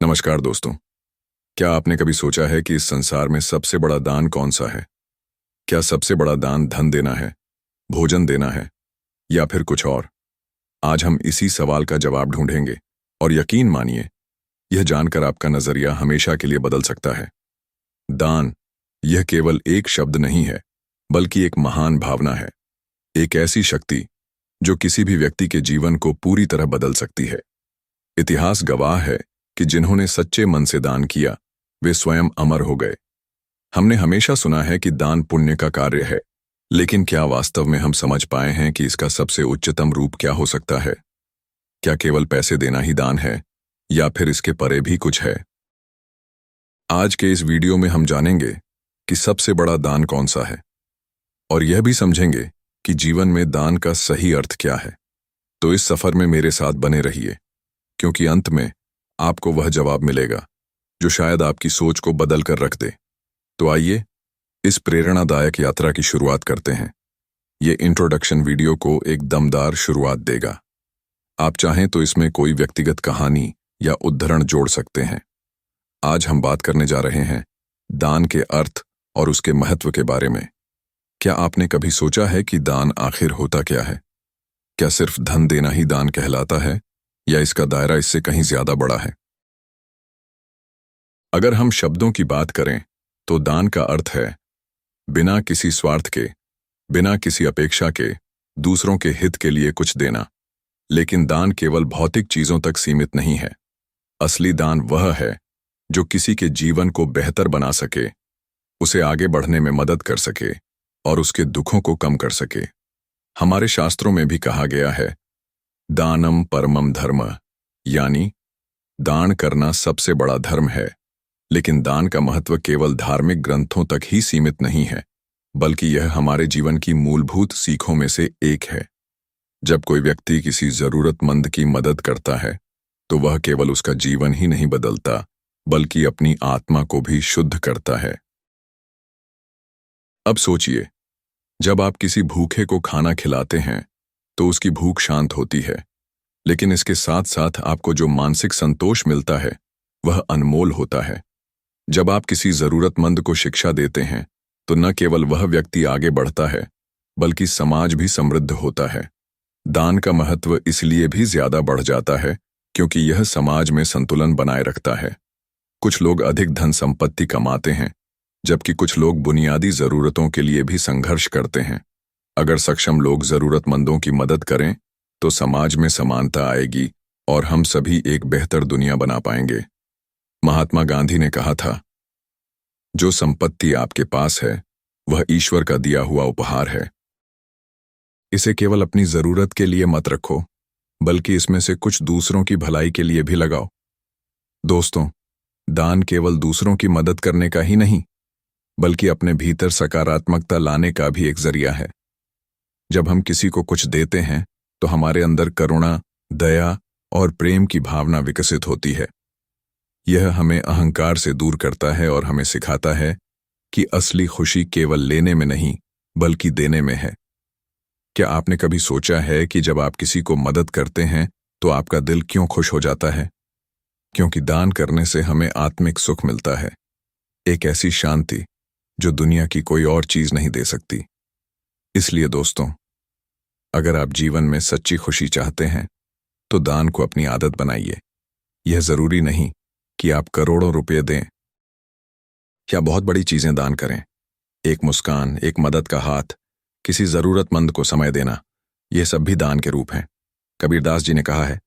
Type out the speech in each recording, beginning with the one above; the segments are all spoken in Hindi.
नमस्कार दोस्तों। क्या आपने कभी सोचा है कि इस संसार में सबसे बड़ा दान कौन सा है? क्या सबसे बड़ा दान धन देना है, भोजन देना है या फिर कुछ और? आज हम इसी सवाल का जवाब ढूंढेंगे और यकीन मानिए, यह जानकर आपका नजरिया हमेशा के लिए बदल सकता है। दान, यह केवल एक शब्द नहीं है, बल्कि एक महान भावना है। एक ऐसी शक्ति जो किसी भी व्यक्ति के जीवन को पूरी तरह बदल सकती है। इतिहास गवाह है कि जिन्होंने सच्चे मन से दान किया, वे स्वयं अमर हो गए। हमने हमेशा सुना है कि दान पुण्य का कार्य है, लेकिन क्या वास्तव में हम समझ पाए हैं कि इसका सबसे उच्चतम रूप क्या हो सकता है? क्या केवल पैसे देना ही दान है या फिर इसके परे भी कुछ है? आज के इस वीडियो में हम जानेंगे कि सबसे बड़ा दान कौन सा है और यह भी समझेंगे कि जीवन में दान का सही अर्थ क्या है। तो इस सफर में मेरे साथ बने रहिए, क्योंकि अंत में आपको वह जवाब मिलेगा जो शायद आपकी सोच को बदल कर रख दे। तो आइए इस प्रेरणादायक यात्रा की शुरुआत करते हैं। ये इंट्रोडक्शन वीडियो को एक दमदार शुरुआत देगा। आप चाहें तो इसमें कोई व्यक्तिगत कहानी या उद्धरण जोड़ सकते हैं। आज हम बात करने जा रहे हैं दान के अर्थ और उसके महत्व के बारे में। क्या आपने कभी सोचा है कि दान आखिर होता क्या है? क्या सिर्फ धन देना ही दान कहलाता है या इसका दायरा इससे कहीं ज्यादा बड़ा है? अगर हम शब्दों की बात करें तो दान का अर्थ है बिना किसी स्वार्थ के, बिना किसी अपेक्षा के, दूसरों के हित के लिए कुछ देना। लेकिन दान केवल भौतिक चीजों तक सीमित नहीं है। असली दान वह है जो किसी के जीवन को बेहतर बना सके, उसे आगे बढ़ने में मदद कर सके और उसके दुखों को कम कर सके। हमारे शास्त्रों में भी कहा गया है, दानम परमम धर्म, यानी दान करना सबसे बड़ा धर्म है। लेकिन दान का महत्व केवल धार्मिक ग्रंथों तक ही सीमित नहीं है, बल्कि यह हमारे जीवन की मूलभूत सीखों में से एक है। जब कोई व्यक्ति किसी जरूरतमंद की मदद करता है, तो वह केवल उसका जीवन ही नहीं बदलता, बल्कि अपनी आत्मा को भी शुद्ध करता है। अब सोचिए, जब आप किसी भूखे को खाना खिलाते हैं तो उसकी भूख शांत होती है, लेकिन इसके साथ साथ आपको जो मानसिक संतोष मिलता है वह अनमोल होता है। जब आप किसी जरूरतमंद को शिक्षा देते हैं तो न केवल वह व्यक्ति आगे बढ़ता है, बल्कि समाज भी समृद्ध होता है। दान का महत्व इसलिए भी ज्यादा बढ़ जाता है क्योंकि यह समाज में संतुलन बनाए रखता है। कुछ लोग अधिक धन संपत्ति कमाते हैं, जबकि कुछ लोग बुनियादी जरूरतों के लिए भी संघर्ष करते हैं। अगर सक्षम लोग जरूरतमंदों की मदद करें तो समाज में समानता आएगी और हम सभी एक बेहतर दुनिया बना पाएंगे। महात्मा गांधी ने कहा था, जो संपत्ति आपके पास है वह ईश्वर का दिया हुआ उपहार है। इसे केवल अपनी जरूरत के लिए मत रखो, बल्कि इसमें से कुछ दूसरों की भलाई के लिए भी लगाओ। दोस्तों, दान केवल दूसरों की मदद करने का ही नहीं, बल्कि अपने भीतर सकारात्मकता लाने का भी एक जरिया है। जब हम किसी को कुछ देते हैं तो हमारे अंदर करुणा, दया और प्रेम की भावना विकसित होती है। यह हमें अहंकार से दूर करता है और हमें सिखाता है कि असली खुशी केवल लेने में नहीं, बल्कि देने में है। क्या आपने कभी सोचा है कि जब आप किसी को मदद करते हैं तो आपका दिल क्यों खुश हो जाता है? क्योंकि दान करने से हमें आत्मिक सुख मिलता है, एक ऐसी शांति जो दुनिया की कोई और चीज नहीं दे सकती। इसलिए दोस्तों, अगर आप जीवन में सच्ची खुशी चाहते हैं तो दान को अपनी आदत बनाइए। यह जरूरी नहीं कि आप करोड़ों रुपए दें या बहुत बड़ी चीजें दान करें। एक मुस्कान, एक मदद का हाथ, किसी जरूरतमंद को समय देना, यह सब भी दान के रूप हैं। कबीरदास जी ने कहा है,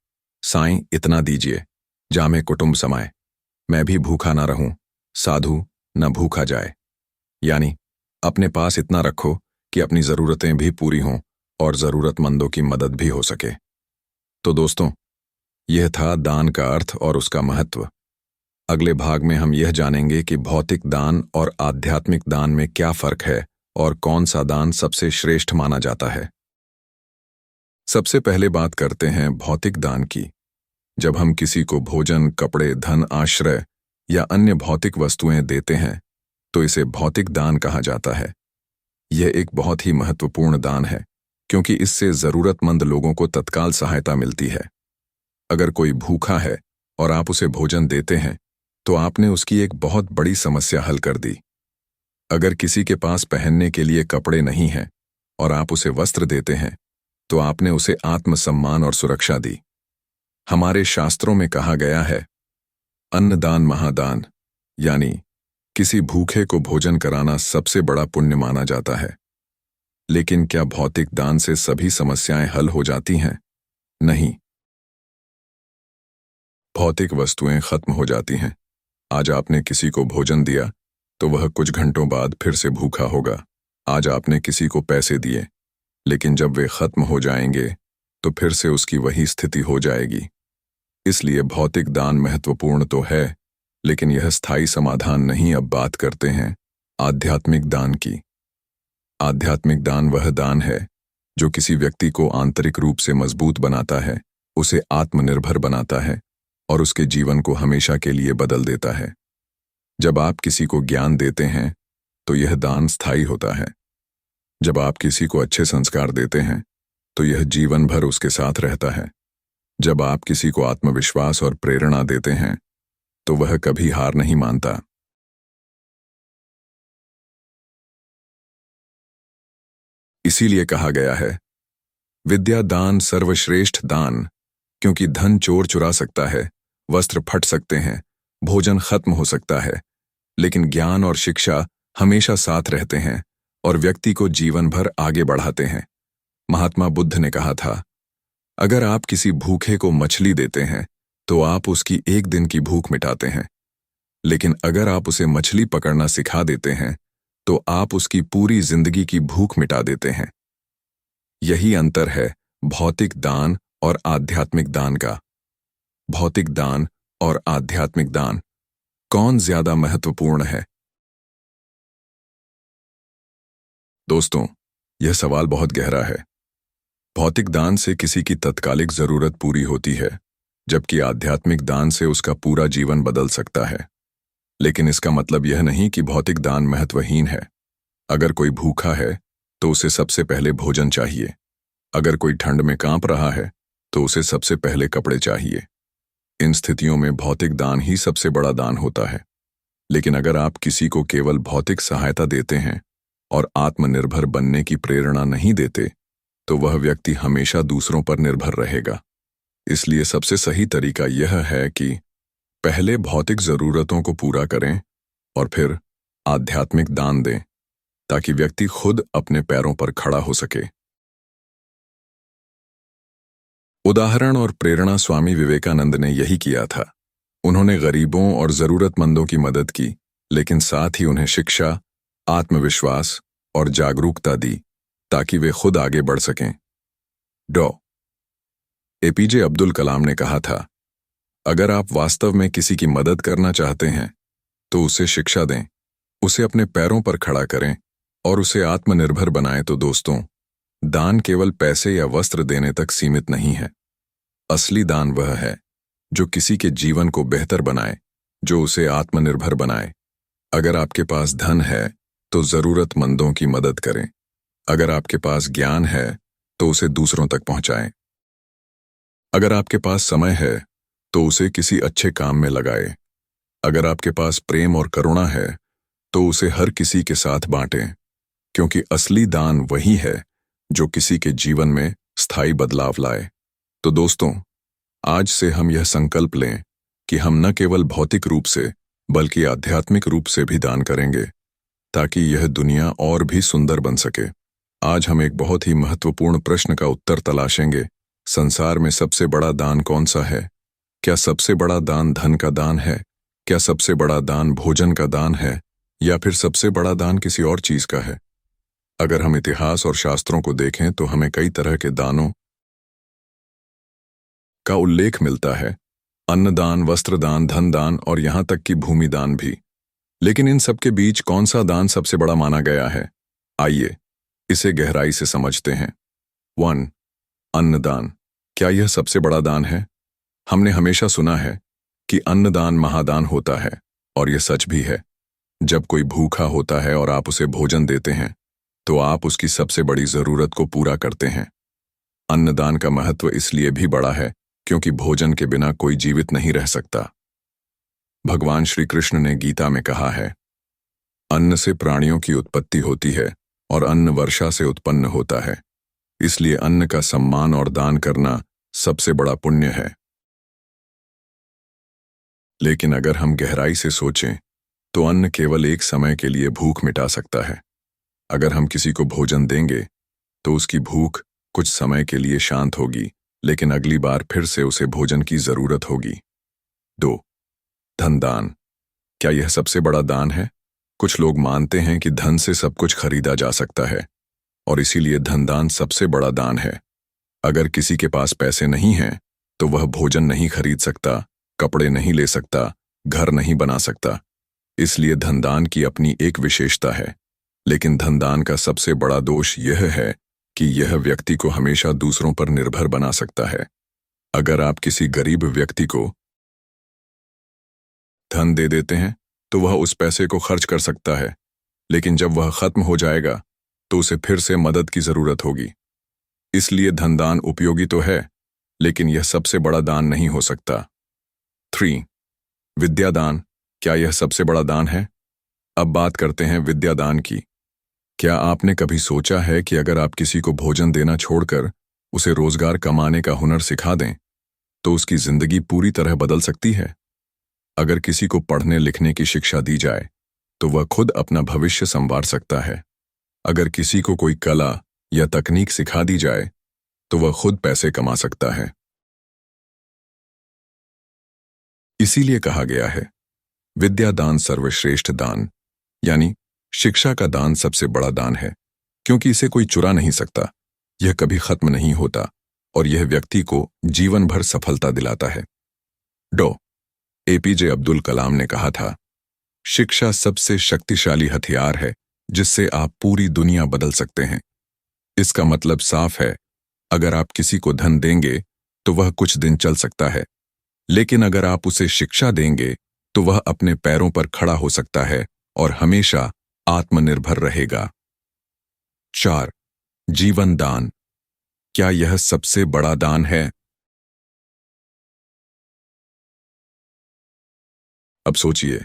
साईं इतना दीजिए जामे कुटुंब समाए, मैं भी भूखा ना रहूं, साधु न भूखा जाए। यानी अपने पास इतना रखो कि अपनी जरूरतें भी पूरी हों और जरूरतमंदों की मदद भी हो सके। तो दोस्तों, यह था दान का अर्थ और उसका महत्व। अगले भाग में हम यह जानेंगे कि भौतिक दान और आध्यात्मिक दान में क्या फर्क है और कौन सा दान सबसे श्रेष्ठ माना जाता है। सबसे पहले बात करते हैं भौतिक दान की। जब हम किसी को भोजन, कपड़े, धन, आश्रय या अन्य भौतिक वस्तुएं देते हैं तो इसे भौतिक दान कहा जाता है। यह एक बहुत ही महत्वपूर्ण दान है, क्योंकि इससे जरूरतमंद लोगों को तत्काल सहायता मिलती है। अगर कोई भूखा है और आप उसे भोजन देते हैं, तो आपने उसकी एक बहुत बड़ी समस्या हल कर दी। अगर किसी के पास पहनने के लिए कपड़े नहीं हैं और आप उसे वस्त्र देते हैं, तो आपने उसे आत्मसम्मान और सुरक्षा दी। हमारे शास्त्रों में कहा गया है, अन्नदान महादान, यानी किसी भूखे को भोजन कराना सबसे बड़ा पुण्य माना जाता है। लेकिन क्या भौतिक दान से सभी समस्याएं हल हो जाती हैं? नहीं। भौतिक वस्तुएं खत्म हो जाती हैं। आज आपने किसी को भोजन दिया तो वह कुछ घंटों बाद फिर से भूखा होगा। आज आपने किसी को पैसे दिए, लेकिन जब वे खत्म हो जाएंगे तो फिर से उसकी वही स्थिति हो जाएगी। इसलिए भौतिक दान महत्वपूर्ण तो है, लेकिन यह स्थायी समाधान नहीं। अब बात करते हैं आध्यात्मिक दान की। आध्यात्मिक दान वह दान है जो किसी व्यक्ति को आंतरिक रूप से मजबूत बनाता है, उसे आत्मनिर्भर बनाता है और उसके जीवन को हमेशा के लिए बदल देता है। जब आप किसी को ज्ञान देते हैं तो यह दान स्थायी होता है। जब आप किसी को अच्छे संस्कार देते हैं तो यह जीवन भर उसके साथ रहता है। जब आप किसी को आत्मविश्वास और प्रेरणा देते हैं तो वह कभी हार नहीं मानता। इसीलिए कहा गया है, विद्या दान सर्वश्रेष्ठ दान, क्योंकि धन चोर चुरा सकता है, वस्त्र फट सकते हैं, भोजन खत्म हो सकता है, लेकिन ज्ञान और शिक्षा हमेशा साथ रहते हैं और व्यक्ति को जीवन भर आगे बढ़ाते हैं। महात्मा बुद्ध ने कहा था, अगर आप किसी भूखे को मछली देते हैं तो आप उसकी एक दिन की भूख मिटाते हैं, लेकिन अगर आप उसे मछली पकड़ना सिखा देते हैं तो आप उसकी पूरी जिंदगी की भूख मिटा देते हैं। यही अंतर है भौतिक दान और आध्यात्मिक दान का। भौतिक दान और आध्यात्मिक दान, कौन ज्यादा महत्वपूर्ण है? दोस्तों, यह सवाल बहुत गहरा है। भौतिक दान से किसी की तत्कालिक जरूरत पूरी होती है, जबकि आध्यात्मिक दान से उसका पूरा जीवन बदल सकता है। लेकिन इसका मतलब यह नहीं कि भौतिक दान महत्वहीन है। अगर कोई भूखा है तो उसे सबसे पहले भोजन चाहिए। अगर कोई ठंड में कांप रहा है तो उसे सबसे पहले कपड़े चाहिए। इन स्थितियों में भौतिक दान ही सबसे बड़ा दान होता है। लेकिन अगर आप किसी को केवल भौतिक सहायता देते हैं और आत्मनिर्भर बनने की प्रेरणा नहीं देते, तो वह व्यक्ति हमेशा दूसरों पर निर्भर रहेगा। इसलिए सबसे सही तरीका यह है कि पहले भौतिक जरूरतों को पूरा करें और फिर आध्यात्मिक दान दें, ताकि व्यक्ति खुद अपने पैरों पर खड़ा हो सके। उदाहरण और प्रेरणा स्वामी विवेकानंद ने यही किया था। उन्होंने गरीबों और जरूरतमंदों की मदद की, लेकिन साथ ही उन्हें शिक्षा, आत्मविश्वास और जागरूकता दी ताकि वे खुद आगे बढ़ सकें। डॉ. एपीजे अब्दुल कलाम ने कहा था, अगर आप वास्तव में किसी की मदद करना चाहते हैं तो उसे शिक्षा दें, उसे अपने पैरों पर खड़ा करें और उसे आत्मनिर्भर बनाएं। तो दोस्तों, दान केवल पैसे या वस्त्र देने तक सीमित नहीं है। असली दान वह है जो किसी के जीवन को बेहतर बनाए, जो उसे आत्मनिर्भर बनाए। अगर आपके पास धन है तो जरूरतमंदों की मदद करें। अगर आपके पास ज्ञान है तो उसे दूसरों तक पहुंचाएं। अगर आपके पास समय है तो उसे किसी अच्छे काम में लगाए। अगर आपके पास प्रेम और करुणा है तो उसे हर किसी के साथ बांटें, क्योंकि असली दान वही है जो किसी के जीवन में स्थायी बदलाव लाए। तो दोस्तों, आज से हम यह संकल्प लें कि हम न केवल भौतिक रूप से बल्कि आध्यात्मिक रूप से भी दान करेंगे, ताकि यह दुनिया और भी सुंदर बन सके। आज हम एक बहुत ही महत्वपूर्ण प्रश्न का उत्तर तलाशेंगे। संसार में सबसे बड़ा दान कौन सा है? क्या सबसे बड़ा दान धन का दान है? क्या सबसे बड़ा दान भोजन का दान है? या फिर सबसे बड़ा दान किसी और चीज का है? अगर हम इतिहास और शास्त्रों को देखें तो हमें कई तरह के दानों का उल्लेख मिलता है। अन्नदान, वस्त्रदान, धन दान और यहां तक कि भूमि दान भी। लेकिन इन सब के बीच कौन सा दान सबसे बड़ा माना गया है? आइए इसे गहराई से समझते हैं। 1. अन्नदान। क्या यह सबसे बड़ा दान है? हमने हमेशा सुना है कि अन्नदान महादान होता है, और यह सच भी है। जब कोई भूखा होता है और आप उसे भोजन देते हैं तो आप उसकी सबसे बड़ी जरूरत को पूरा करते हैं। अन्नदान का महत्व इसलिए भी बड़ा है क्योंकि भोजन के बिना कोई जीवित नहीं रह सकता। भगवान श्री कृष्ण ने गीता में कहा है, अन्न से प्राणियों की उत्पत्ति होती है और अन्न वर्षा से उत्पन्न होता है, इसलिए अन्न का सम्मान और दान करना सबसे बड़ा पुण्य है। लेकिन अगर हम गहराई से सोचें तो अन्न केवल एक समय के लिए भूख मिटा सकता है। अगर हम किसी को भोजन देंगे तो उसकी भूख कुछ समय के लिए शांत होगी, लेकिन अगली बार फिर से उसे भोजन की जरूरत होगी। 2. धन दान। क्या यह सबसे बड़ा दान है? कुछ लोग मानते हैं कि धन से सब कुछ खरीदा जा सकता है और इसीलिए धन दान सबसे बड़ा दान है। अगर किसी के पास पैसे नहीं हैं तो वह भोजन नहीं खरीद सकता, कपड़े नहीं ले सकता, घर नहीं बना सकता। इसलिए धनदान की अपनी एक विशेषता है। लेकिन धनदान का सबसे बड़ा दोष यह है कि यह व्यक्ति को हमेशा दूसरों पर निर्भर बना सकता है। अगर आप किसी गरीब व्यक्ति को धन दे देते हैं तो वह उस पैसे को खर्च कर सकता है, लेकिन जब वह खत्म हो जाएगा तो उसे फिर से मदद की जरूरत होगी। इसलिए धनदान उपयोगी तो है, लेकिन यह सबसे बड़ा दान नहीं हो सकता। 3. विद्यादान। क्या यह सबसे बड़ा दान है? अब बात करते हैं विद्यादान की। क्या आपने कभी सोचा है कि अगर आप किसी को भोजन देना छोड़कर उसे रोजगार कमाने का हुनर सिखा दें तो उसकी जिंदगी पूरी तरह बदल सकती है? अगर किसी को पढ़ने लिखने की शिक्षा दी जाए तो वह खुद अपना भविष्य संवार सकता है। अगर किसी को कोई कला या तकनीक सिखा दी जाए तो वह खुद पैसे कमा सकता है। इसीलिए कहा गया है, विद्या दान सर्वश्रेष्ठ दान, यानी शिक्षा का दान सबसे बड़ा दान है, क्योंकि इसे कोई चुरा नहीं सकता, यह कभी खत्म नहीं होता और यह व्यक्ति को जीवन भर सफलता दिलाता है। डॉ. APJ अब्दुल कलाम ने कहा था, शिक्षा सबसे शक्तिशाली हथियार है जिससे आप पूरी दुनिया बदल सकते हैं। इसका मतलब साफ है, अगर आप किसी को धन देंगे तो वह कुछ दिन चल सकता है, लेकिन अगर आप उसे शिक्षा देंगे तो वह अपने पैरों पर खड़ा हो सकता है और हमेशा आत्मनिर्भर रहेगा। 4. जीवन दान। क्या यह सबसे बड़ा दान है? अब सोचिए,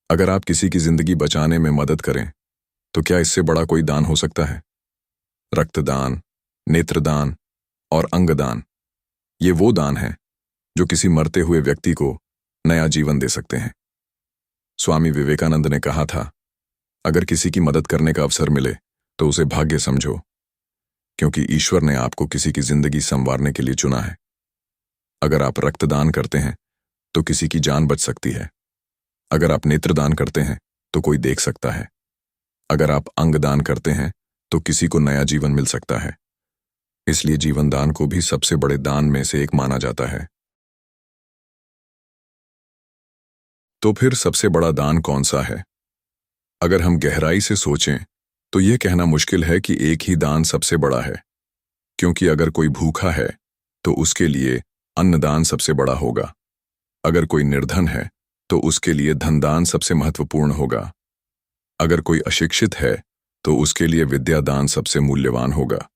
अगर आप किसी की जिंदगी बचाने में मदद करें तो क्या इससे बड़ा कोई दान हो सकता है? रक्तदान, नेत्रदान और अंगदान, ये वो दान हैं जो किसी मरते हुए व्यक्ति को नया जीवन दे सकते हैं। स्वामी विवेकानंद ने कहा था, अगर किसी की मदद करने का अवसर मिले तो उसे भाग्य समझो, क्योंकि ईश्वर ने आपको किसी की जिंदगी संवारने के लिए चुना है। अगर आप रक्तदान करते हैं तो किसी की जान बच सकती है। अगर आप नेत्रदान करते हैं तो कोई देख सकता है। अगर आप अंगदान करते हैं तो किसी को नया जीवन मिल सकता है। इसलिए जीवन दान को भी सबसे बड़े दान में से एक माना जाता है। तो फिर सबसे बड़ा दान कौन सा है? अगर हम गहराई से सोचें तो यह कहना मुश्किल है कि एक ही दान सबसे बड़ा है, क्योंकि अगर कोई भूखा है तो उसके लिए अन्नदान सबसे बड़ा होगा। अगर कोई निर्धन है तो उसके लिए धनदान सबसे महत्वपूर्ण होगा। अगर कोई अशिक्षित है तो उसके लिए विद्यादान सबसे मूल्यवान होगा।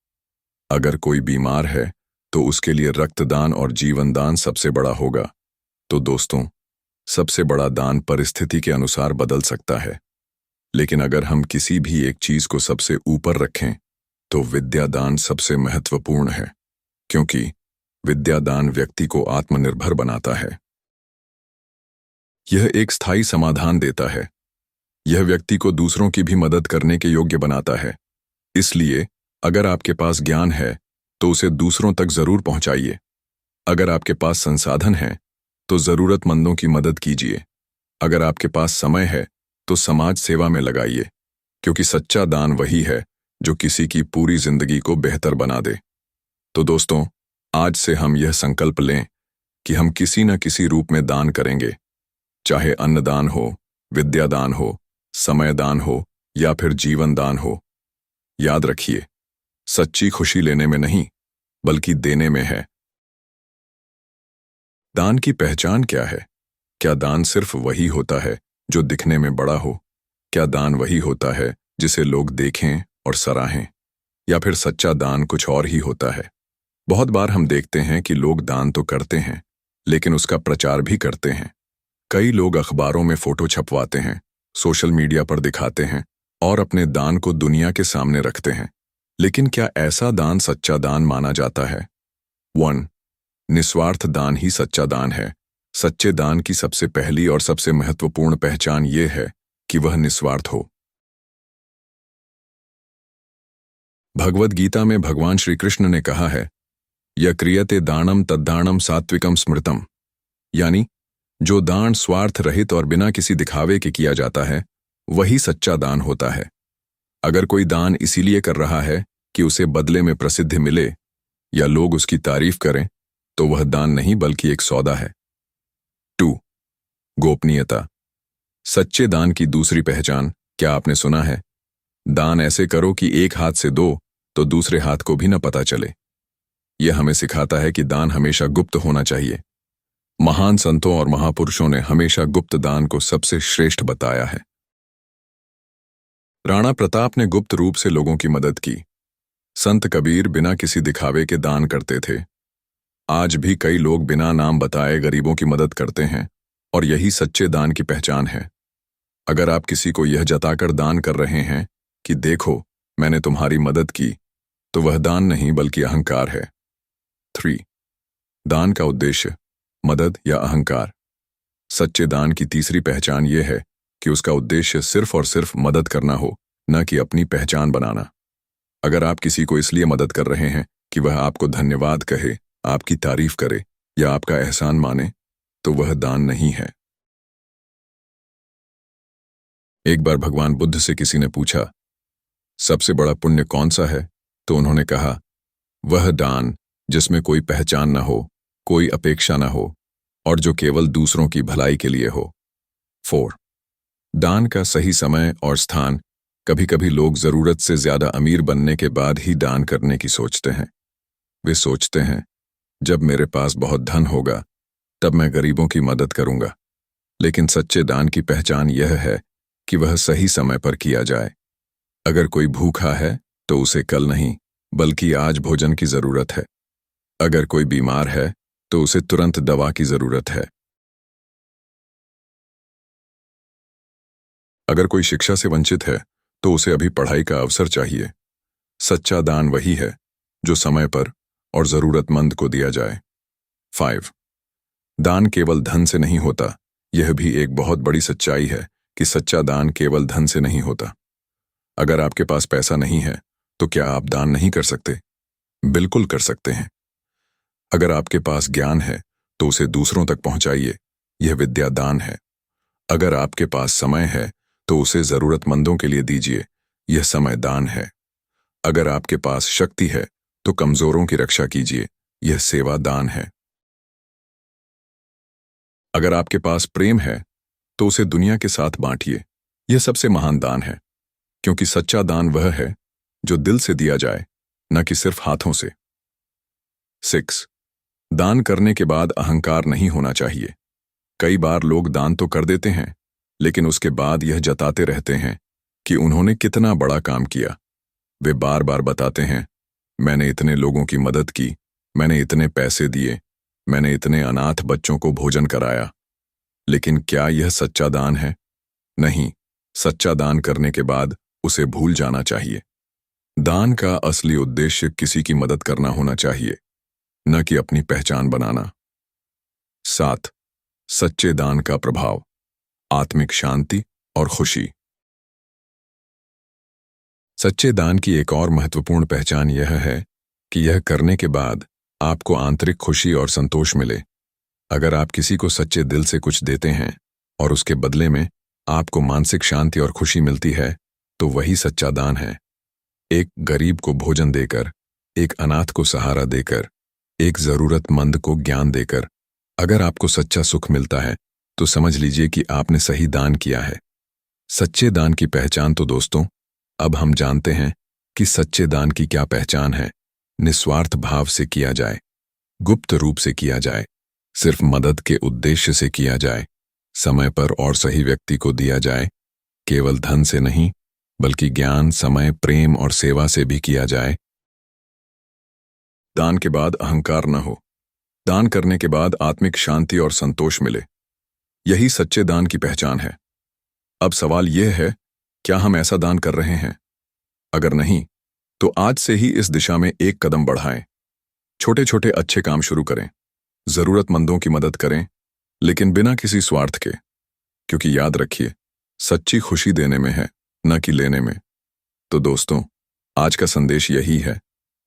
अगर कोई बीमार है तो उसके लिए रक्तदान और जीवन दान सबसे बड़ा होगा। तो दोस्तों, सबसे बड़ा दान परिस्थिति के अनुसार बदल सकता है, लेकिन अगर हम किसी भी एक चीज को सबसे ऊपर रखें तो विद्यादान सबसे महत्वपूर्ण है, क्योंकि विद्यादान व्यक्ति को आत्मनिर्भर बनाता है। यह एक स्थायी समाधान देता है। यह व्यक्ति को दूसरों की भी मदद करने के योग्य बनाता है। इसलिए अगर आपके पास ज्ञान है तो उसे दूसरों तक जरूर पहुंचाइए। अगर आपके पास संसाधन है तो जरूरतमंदों की मदद कीजिए। अगर आपके पास समय है तो समाज सेवा में लगाइए, क्योंकि सच्चा दान वही है जो किसी की पूरी जिंदगी को बेहतर बना दे। तो दोस्तों, आज से हम यह संकल्प लें कि हम किसी न किसी रूप में दान करेंगे, चाहे अन्नदान हो, विद्यादान हो, समय दान हो या फिर जीवन दान हो। याद रखिए, सच्ची खुशी लेने में नहीं बल्कि देने में है। दान की पहचान क्या है? क्या दान सिर्फ वही होता है जो दिखने में बड़ा हो? क्या दान वही होता है जिसे लोग देखें और सराहें? या फिर सच्चा दान कुछ और ही होता है? बहुत बार हम देखते हैं कि लोग दान तो करते हैं, लेकिन उसका प्रचार भी करते हैं। कई लोग अखबारों में फोटो छपवाते हैं, सोशल मीडिया पर दिखाते हैं और अपने दान को दुनिया के सामने रखते हैं। लेकिन क्या ऐसा दान सच्चा दान माना जाता है? 1. निस्वार्थ दान ही सच्चा दान है। सच्चे दान की सबसे पहली और सबसे महत्वपूर्ण पहचान ये है कि वह निस्वार्थ हो। भगवद गीता में भगवान श्री कृष्ण ने कहा है, य क्रियते दानम तद्दानम सात्विकम स्मृतम, यानी जो दान स्वार्थ रहित और बिना किसी दिखावे के किया जाता है, वही सच्चा दान होता है। अगर कोई दान इसीलिए कर रहा है कि उसे बदले में प्रसिद्धि मिले या लोग उसकी तारीफ करें, तो वह दान नहीं बल्कि एक सौदा है। 2. गोपनीयता। सच्चे दान की दूसरी पहचान, क्या आपने सुना है, दान ऐसे करो कि एक हाथ से दो तो दूसरे हाथ को भी न पता चले। यह हमें सिखाता है कि दान हमेशा गुप्त होना चाहिए। महान संतों और महापुरुषों ने हमेशा गुप्त दान को सबसे श्रेष्ठ बताया है। राणा प्रताप ने गुप्त रूप से लोगों की मदद की। संत कबीर बिना किसी दिखावे के दान करते थे। आज भी कई लोग बिना नाम बताए गरीबों की मदद करते हैं और यही सच्चे दान की पहचान है। अगर आप किसी को यह जताकर दान कर रहे हैं कि देखो मैंने तुम्हारी मदद की, तो वह दान नहीं बल्कि अहंकार है। 3. दान का उद्देश्य, मदद या अहंकार। सच्चे दान की तीसरी पहचान यह है कि उसका उद्देश्य सिर्फ और सिर्फ मदद करना हो, न कि अपनी पहचान बनाना। अगर आप किसी को इसलिए मदद कर रहे हैं कि वह आपको धन्यवाद कहे, आपकी तारीफ करे या आपका एहसान माने, तो वह दान नहीं है। एक बार भगवान बुद्ध से किसी ने पूछा, सबसे बड़ा पुण्य कौन सा है? तो उन्होंने कहा, वह दान जिसमें कोई पहचान न हो, कोई अपेक्षा न हो और जो केवल दूसरों की भलाई के लिए हो। 4. दान का सही समय और स्थान। कभी कभी लोग जरूरत से ज्यादा अमीर बनने के बाद ही दान करने की सोचते हैं। वे सोचते हैं, जब मेरे पास बहुत धन होगा तब मैं गरीबों की मदद करूंगा। लेकिन सच्चे दान की पहचान यह है कि वह सही समय पर किया जाए। अगर कोई भूखा है तो उसे कल नहीं बल्कि आज भोजन की जरूरत है। अगर कोई बीमार है तो उसे तुरंत दवा की जरूरत है। अगर कोई शिक्षा से वंचित है तो उसे अभी पढ़ाई का अवसर चाहिए। सच्चा दान वही है जो समय पर और जरूरतमंद को दिया जाए। 5. दान केवल धन से नहीं होता। यह भी एक बहुत बड़ी सच्चाई है कि सच्चा दान केवल धन से नहीं होता। अगर आपके पास पैसा नहीं है तो क्या आप दान नहीं कर सकते? बिल्कुल कर सकते हैं। अगर आपके पास ज्ञान है तो उसे दूसरों तक पहुंचाइए, यह विद्या दान है। अगर आपके पास समय है तो उसे जरूरतमंदों के लिए दीजिए, यह समय दान है। अगर आपके पास शक्ति है तो कमजोरों की रक्षा कीजिए, यह सेवा दान है। अगर आपके पास प्रेम है तो उसे दुनिया के साथ बांटिए, यह सबसे महान दान है, क्योंकि सच्चा दान वह है जो दिल से दिया जाए, न कि सिर्फ हाथों से। 6. दान करने के बाद अहंकार नहीं होना चाहिए। कई बार लोग दान तो कर देते हैं, लेकिन उसके बाद यह जताते रहते हैं कि उन्होंने कितना बड़ा काम किया। वे बार बार बताते हैं, मैंने इतने लोगों की मदद की, मैंने इतने पैसे दिए, मैंने इतने अनाथ बच्चों को भोजन कराया। लेकिन क्या यह सच्चा दान है? नहीं, सच्चा दान करने के बाद उसे भूल जाना चाहिए। दान का असली उद्देश्य किसी की मदद करना होना चाहिए, न कि अपनी पहचान बनाना। 7. सच्चे दान का प्रभाव, आत्मिक शांति और खुशी। सच्चे दान की एक और महत्वपूर्ण पहचान यह है कि यह करने के बाद आपको आंतरिक खुशी और संतोष मिले। अगर आप किसी को सच्चे दिल से कुछ देते हैं और उसके बदले में आपको मानसिक शांति और खुशी मिलती है, तो वही सच्चा दान है। एक गरीब को भोजन देकर, एक अनाथ को सहारा देकर, एक जरूरतमंद को ज्ञान देकर अगर आपको सच्चा सुख मिलता है तो समझ लीजिए कि आपने सही दान किया है। सच्चे दान की पहचान। तो दोस्तों, अब हम जानते हैं कि सच्चे दान की क्या पहचान है। निस्वार्थ भाव से किया जाए, गुप्त रूप से किया जाए, सिर्फ मदद के उद्देश्य से किया जाए, समय पर और सही व्यक्ति को दिया जाए, केवल धन से नहीं बल्कि ज्ञान, समय, प्रेम और सेवा से भी किया जाए। दान के बाद अहंकार न हो। दान करने के बाद आत्मिक शांति और संतोष मिले। यही सच्चे दान की पहचान है। अब सवाल यह है, क्या हम ऐसा दान कर रहे हैं? अगर नहीं, तो आज से ही इस दिशा में एक कदम बढ़ाएं। छोटे छोटे अच्छे काम शुरू करें। जरूरतमंदों की मदद करें, लेकिन बिना किसी स्वार्थ के। क्योंकि याद रखिए, सच्ची खुशी देने में है, न कि लेने में। तो दोस्तों, आज का संदेश यही है,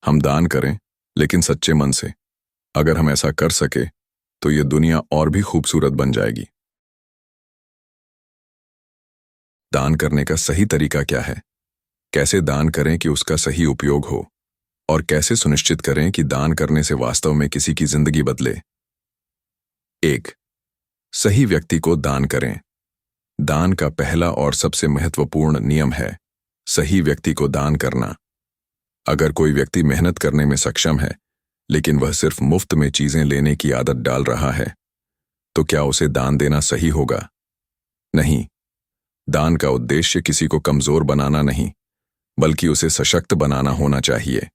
हम दान करें, लेकिन सच्चे मन से। अगर हम ऐसा कर सके, तो ये दुनिया और भी खूबसूरत बन जाएगी। दान करने का सही तरीका क्या है? कैसे दान करें कि उसका सही उपयोग हो? और कैसे सुनिश्चित करें कि दान करने से वास्तव में किसी की जिंदगी बदले? 1. सही व्यक्ति को दान करें। दान का पहला और सबसे महत्वपूर्ण नियम है सही व्यक्ति को दान करना। अगर कोई व्यक्ति मेहनत करने में सक्षम है, लेकिन वह सिर्फ मुफ्त में चीजें लेने की आदत डाल रहा है, तो क्या उसे दान देना सही होगा? नहीं। दान का उद्देश्य किसी को कमजोर बनाना नहीं, बल्कि उसे सशक्त बनाना होना चाहिए।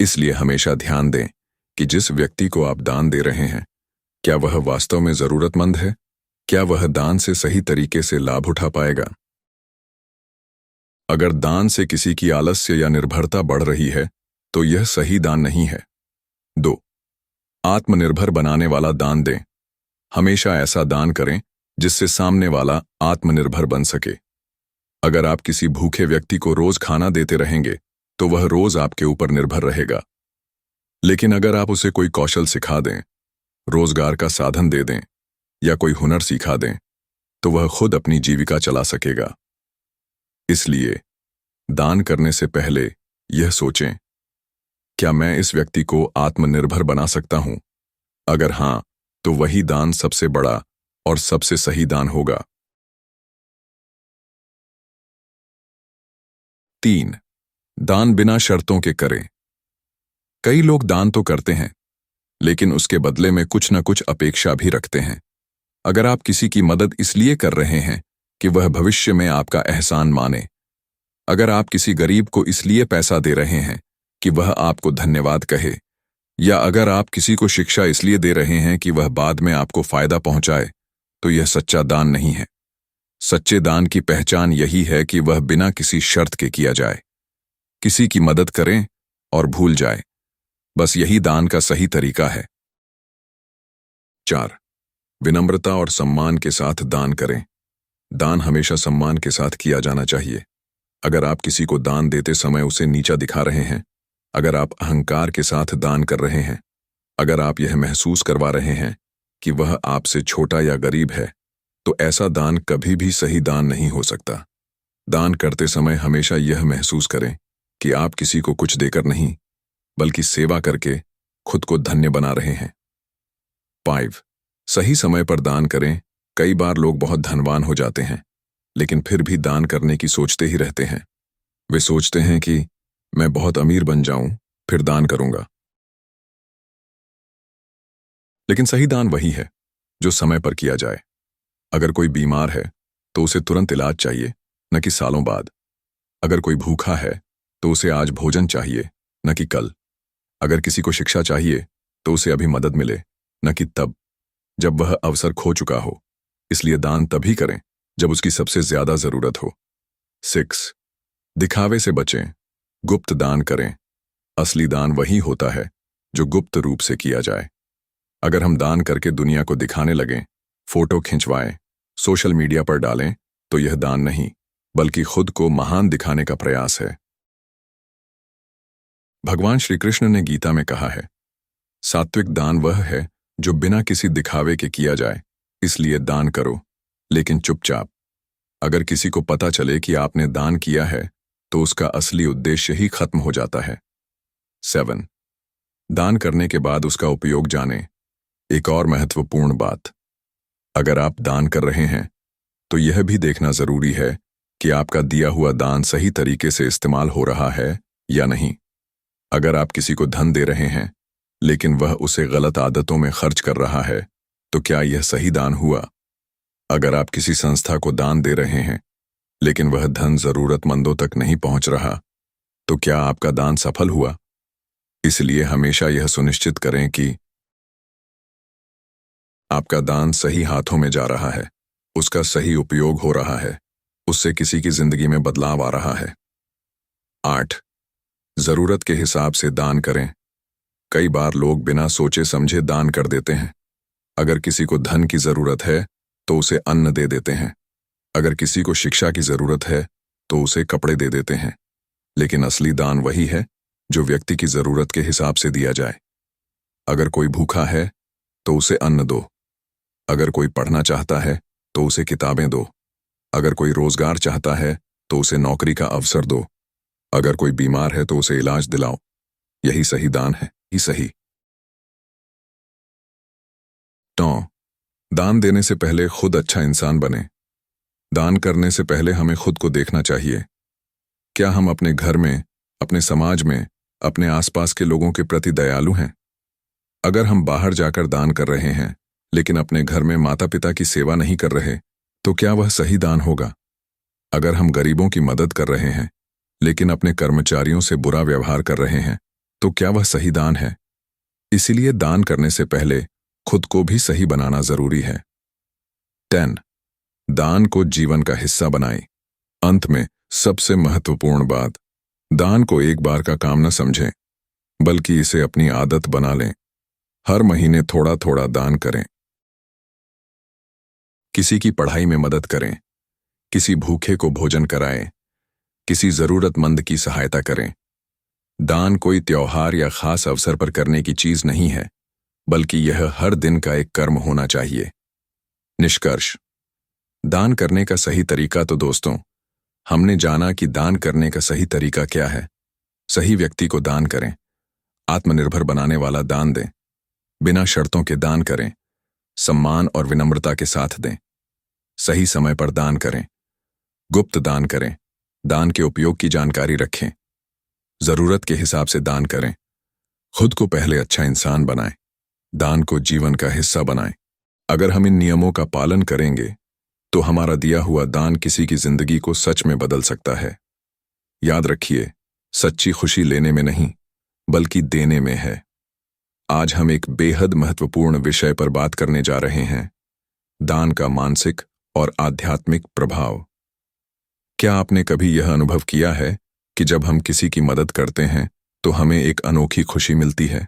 इसलिए हमेशा ध्यान दें कि जिस व्यक्ति को आप दान दे रहे हैं, क्या वह वास्तव में जरूरतमंद है? क्या वह दान से सही तरीके से लाभ उठा पाएगा? अगर दान से किसी की आलस्य या निर्भरता बढ़ रही है, तो यह सही दान नहीं है। 2. आत्मनिर्भर बनाने वाला दान दें। हमेशा ऐसा दान करें जिससे सामने वाला आत्मनिर्भर बन सके। अगर आप किसी भूखे व्यक्ति को रोज खाना देते रहेंगे, तो वह रोज आपके ऊपर निर्भर रहेगा। लेकिन अगर आप उसे कोई कौशल सिखा दें, रोजगार का साधन दे दें या कोई हुनर सिखा दें, तो वह खुद अपनी जीविका चला सकेगा। इसलिए दान करने से पहले यह सोचें, क्या मैं इस व्यक्ति को आत्मनिर्भर बना सकता हूं? अगर हां, तो वही दान सबसे बड़ा और सबसे सही दान होगा। 3. दान बिना शर्तों के करें। कई लोग दान तो करते हैं, लेकिन उसके बदले में कुछ न कुछ अपेक्षा भी रखते हैं। अगर आप किसी की मदद इसलिए कर रहे हैं कि वह भविष्य में आपका एहसान माने, अगर आप किसी गरीब को इसलिए पैसा दे रहे हैं कि वह आपको धन्यवाद कहे, या अगर आप किसी को शिक्षा इसलिए दे रहे हैं कि वह बाद में आपको फायदा पहुंचाए, तो यह सच्चा दान नहीं है। सच्चे दान की पहचान यही है कि वह बिना किसी शर्त के किया जाए। किसी की मदद करें और भूल जाए, बस यही दान का सही तरीका है। 4. विनम्रता और सम्मान के साथ दान करें। दान हमेशा सम्मान के साथ किया जाना चाहिए। अगर आप किसी को दान देते समय उसे नीचा दिखा रहे हैं, अगर आप अहंकार के साथ दान कर रहे हैं, अगर आप यह महसूस करवा रहे हैं कि वह आपसे छोटा या गरीब है, तो ऐसा दान कभी भी सही दान नहीं हो सकता। दान करते समय हमेशा यह महसूस करें कि आप किसी को कुछ देकर नहीं, बल्कि सेवा करके खुद को धन्य बना रहे हैं। 5. सही समय पर दान करें। कई बार लोग बहुत धनवान हो जाते हैं, लेकिन फिर भी दान करने की सोचते ही रहते हैं। वे सोचते हैं कि मैं बहुत अमीर बन जाऊं, फिर दान करूंगा। लेकिन सही दान वही है जो समय पर किया जाए। अगर कोई बीमार है, तो उसे तुरंत इलाज चाहिए, न कि सालों बाद। अगर कोई भूखा है, तो उसे आज भोजन चाहिए, न कि कल। अगर किसी को शिक्षा चाहिए, तो उसे अभी मदद मिले, न कि तब जब वह अवसर खो चुका हो। इसलिए दान तभी करें जब उसकी सबसे ज्यादा जरूरत हो। 6. दिखावे से बचें। गुप्त दान करें। असली दान वही होता है जो गुप्त रूप से किया जाए। अगर हम दान करके दुनिया को दिखाने लगें, फोटो खिंचवाएं, सोशल मीडिया पर डालें, तो यह दान नहीं, बल्कि खुद को महान दिखाने का प्रयास है। भगवान श्री कृष्ण ने गीता में कहा है, सात्विक दान वह है जो बिना किसी दिखावे के किया जाए। इसलिए दान करो, लेकिन चुपचाप। अगर किसी को पता चले कि आपने दान किया है, तो उसका असली उद्देश्य ही खत्म हो जाता है। 7. दान करने के बाद उसका उपयोग जानें। एक और महत्वपूर्ण बात, अगर आप दान कर रहे हैं, तो यह भी देखना जरूरी है कि आपका दिया हुआ दान सही तरीके से इस्तेमाल हो रहा है या नहीं। अगर आप किसी को धन दे रहे हैं, लेकिन वह उसे गलत आदतों में खर्च कर रहा है, तो क्या यह सही दान हुआ? अगर आप किसी संस्था को दान दे रहे हैं, लेकिन वह धन जरूरतमंदों तक नहीं पहुंच रहा, तो क्या आपका दान सफल हुआ? इसलिए हमेशा यह सुनिश्चित करें कि आपका दान सही हाथों में जा रहा है, उसका सही उपयोग हो रहा है, उससे किसी की जिंदगी में बदलाव आ रहा है। 8. जरूरत के हिसाब से दान करें। कई बार लोग बिना सोचे समझे दान कर देते हैं। अगर किसी को धन की जरूरत है तो उसे अन्न दे देते हैं। अगर किसी को शिक्षा की जरूरत है तो उसे कपड़े दे देते हैं। लेकिन असली दान वही है जो व्यक्ति की जरूरत के हिसाब से दिया जाए। अगर कोई भूखा है तो उसे अन्न दो। अगर कोई पढ़ना चाहता है तो उसे किताबें दो। अगर कोई रोजगार चाहता है तो उसे नौकरी का अवसर दो। अगर कोई बीमार है तो उसे इलाज दिलाओ। यही सही दान है, ही सही। 9. दान देने से पहले खुद अच्छा इंसान बने। दान करने से पहले हमें खुद को देखना चाहिए। क्या हम अपने घर में, अपने समाज में, अपने आसपास के लोगों के प्रति दयालु हैं? अगर हम बाहर जाकर दान कर रहे हैं लेकिन अपने घर में माता पिता की सेवा नहीं कर रहे तो क्या वह सही दान होगा? अगर हम गरीबों की मदद कर रहे हैं लेकिन अपने कर्मचारियों से बुरा व्यवहार कर रहे हैं तो क्या वह सही दान है? इसीलिए दान करने से पहले खुद को भी सही बनाना जरूरी है। 10. दान को जीवन का हिस्सा बनाएं। अंत में सबसे महत्वपूर्ण बात, दान को एक बार का काम न समझें, बल्कि इसे अपनी आदत बना लें। हर महीने थोड़ा थोड़ा दान करें। किसी की पढ़ाई में मदद करें, किसी भूखे को भोजन कराएं, किसी जरूरतमंद की सहायता करें। दान कोई त्योहार या खास अवसर पर करने की चीज नहीं है, बल्कि यह हर दिन का एक कर्म होना चाहिए। निष्कर्ष, दान करने का सही तरीका। तो दोस्तों, हमने जाना कि दान करने का सही तरीका क्या है। सही व्यक्ति को दान करें, आत्मनिर्भर बनाने वाला दान दें, बिना शर्तों के दान करें, सम्मान और विनम्रता के साथ दें, सही समय पर दान करें, गुप्त दान करें, दान के उपयोग की जानकारी रखें, जरूरत के हिसाब से दान करें, खुद को पहले अच्छा इंसान बनाएं, दान को जीवन का हिस्सा बनाएं। अगर हम इन नियमों का पालन करेंगे तो हमारा दिया हुआ दान किसी की जिंदगी को सच में बदल सकता है। याद रखिए, सच्ची खुशी लेने में नहीं, बल्कि देने में है। आज हम एक बेहद महत्वपूर्ण विषय पर बात करने जा रहे हैं, दान का मानसिक और आध्यात्मिक प्रभाव। क्या आपने कभी यह अनुभव किया है कि जब हम किसी की मदद करते हैं तो हमें एक अनोखी खुशी मिलती है?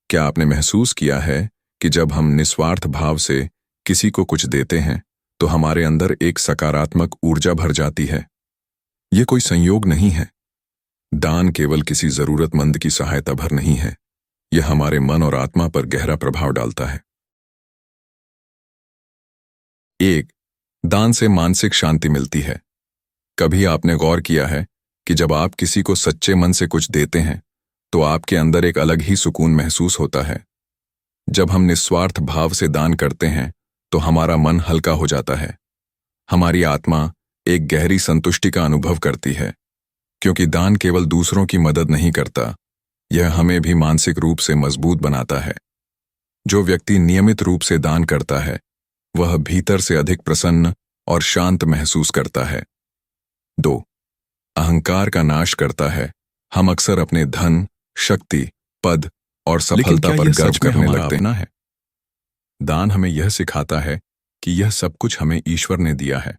क्या आपने महसूस किया है कि जब हम निस्वार्थ भाव से किसी को कुछ देते हैं तो हमारे अंदर एक सकारात्मक ऊर्जा भर जाती है? यह कोई संयोग नहीं है। दान केवल किसी जरूरतमंद की सहायता भर नहीं है, यह हमारे मन और आत्मा पर गहरा प्रभाव डालता है। 1. दान से मानसिक शांति मिलती है। कभी आपने गौर किया है कि जब आप किसी को सच्चे मन से कुछ देते हैं तो आपके अंदर एक अलग ही सुकून महसूस होता है। जब हम निस्वार्थ भाव से दान करते हैं तो हमारा मन हल्का हो जाता है, हमारी आत्मा एक गहरी संतुष्टि का अनुभव करती है, क्योंकि दान केवल दूसरों की मदद नहीं करता, यह हमें भी मानसिक रूप से मजबूत बनाता है। जो व्यक्ति नियमित रूप से दान करता है वह भीतर से अधिक प्रसन्न और शांत महसूस करता है। 2. अहंकार का नाश करता है। हम अक्सर अपने धन, शक्ति, पद और सफलता पर गर्व करने लगते हैं। दान हमें यह सिखाता है कि यह सब कुछ हमें ईश्वर ने दिया है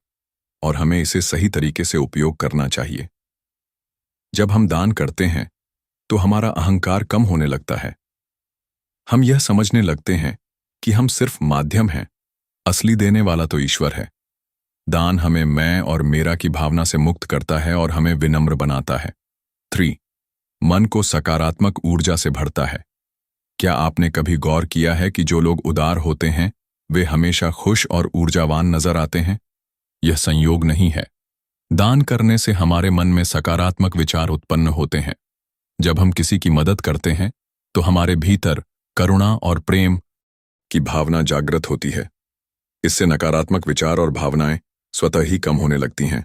और हमें इसे सही तरीके से उपयोग करना चाहिए। जब हम दान करते हैं तो हमारा अहंकार कम होने लगता है। हम यह समझने लगते हैं कि हम सिर्फ माध्यम हैं, असली देने वाला तो ईश्वर है। दान हमें मैं और मेरा की भावना से मुक्त करता है और हमें विनम्र बनाता है। 3. मन को सकारात्मक ऊर्जा से भरता है। क्या आपने कभी गौर किया है कि जो लोग उदार होते हैं वे हमेशा खुश और ऊर्जावान नजर आते हैं? यह संयोग नहीं है। दान करने से हमारे मन में सकारात्मक विचार उत्पन्न होते हैं। जब हम किसी की मदद करते हैं तो हमारे भीतर करुणा और प्रेम की भावना जागृत होती है। इससे नकारात्मक विचार और भावनाएं स्वतः ही कम होने लगती हैं।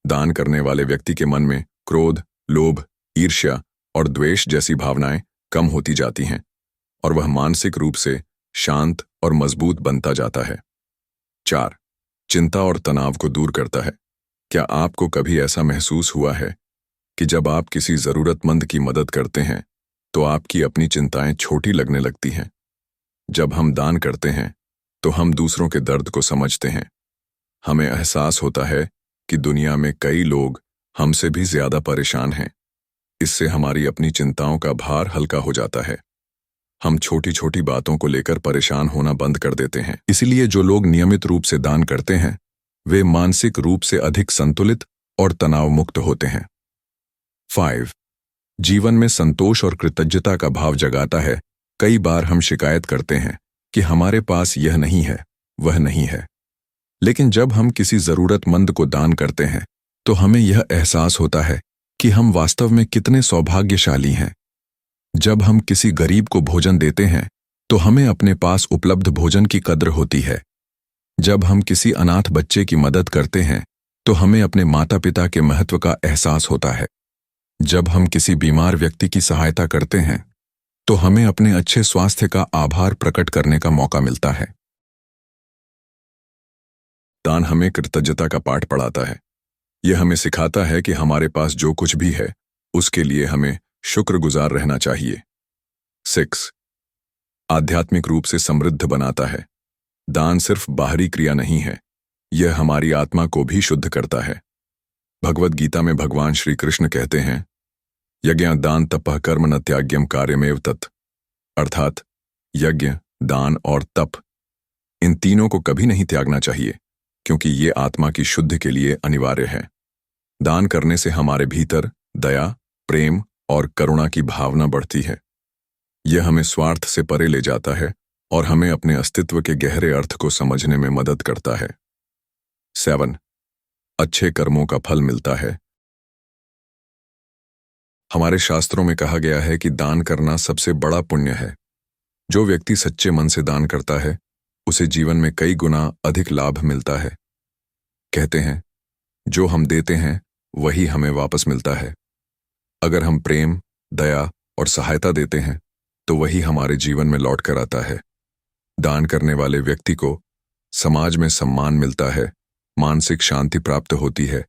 दान करने वाले व्यक्ति के मन में क्रोध, लोभ, ईर्ष्या और द्वेष जैसी भावनाएं कम होती जाती हैं और वह मानसिक रूप से शांत और मजबूत बनता जाता है। 4. चिंता और तनाव को दूर करता है। क्या आपको कभी ऐसा महसूस हुआ है कि जब आप किसी जरूरतमंद की मदद करते हैं तो आपकी अपनी चिंताएं छोटी लगने लगती हैं। जब हम दान करते हैं तो हम दूसरों के दर्द को समझते हैं। हमें एहसास होता है कि दुनिया में कई लोग हमसे भी ज्यादा परेशान हैं। इससे हमारी अपनी चिंताओं का भार हल्का हो जाता है। हम छोटी छोटी बातों को लेकर परेशान होना बंद कर देते हैं। इसीलिए जो लोग नियमित रूप से दान करते हैं वे मानसिक रूप से अधिक संतुलित और तनाव मुक्त होते हैं। 5. जीवन में संतोष और कृतज्ञता का भाव जगाता है। कई बार हम शिकायत करते हैं कि हमारे पास यह नहीं है, वह नहीं है। लेकिन जब हम किसी जरूरतमंद को दान करते हैं तो हमें यह एहसास होता है कि हम वास्तव में कितने सौभाग्यशाली हैं। जब हम किसी गरीब को भोजन देते हैं तो हमें अपने पास उपलब्ध भोजन की कद्र होती है। जब हम किसी अनाथ बच्चे की मदद करते हैं तो हमें अपने माता पिता के महत्व का एहसास होता है। जब हम किसी बीमार व्यक्ति की सहायता करते हैं तो हमें अपने अच्छे स्वास्थ्य का आभार प्रकट करने का मौका मिलता है। दान हमें कृतज्ञता का पाठ पढ़ाता है। यह हमें सिखाता है कि हमारे पास जो कुछ भी है उसके लिए हमें शुक्रगुजार रहना चाहिए। 6. आध्यात्मिक रूप से समृद्ध बनाता है। दान सिर्फ बाहरी क्रिया नहीं है, यह हमारी आत्मा को भी शुद्ध करता है। भगवद गीता में भगवान श्री कृष्ण कहते हैं, यज्ञ दान तपः कर्म न त्याग्यम कार्यमेव तत्, अर्थात यज्ञ, दान और तप, इन तीनों को कभी नहीं त्यागना चाहिए क्योंकि ये आत्मा की शुद्धि के लिए अनिवार्य है। दान करने से हमारे भीतर दया, प्रेम और करुणा की भावना बढ़ती है। यह हमें स्वार्थ से परे ले जाता है और हमें अपने अस्तित्व के गहरे अर्थ को समझने में मदद करता है। 7. अच्छे कर्मों का फल मिलता है। हमारे शास्त्रों में कहा गया है कि दान करना सबसे बड़ा पुण्य है। जो व्यक्ति सच्चे मन से दान करता है उसे जीवन में कई गुना अधिक लाभ मिलता है। कहते हैं, जो हम देते हैं वही हमें वापस मिलता है। अगर हम प्रेम, दया और सहायता देते हैं तो वही हमारे जीवन में लौट कर आता है। दान करने वाले व्यक्ति को समाज में सम्मान मिलता है, मानसिक शांति प्राप्त होती है,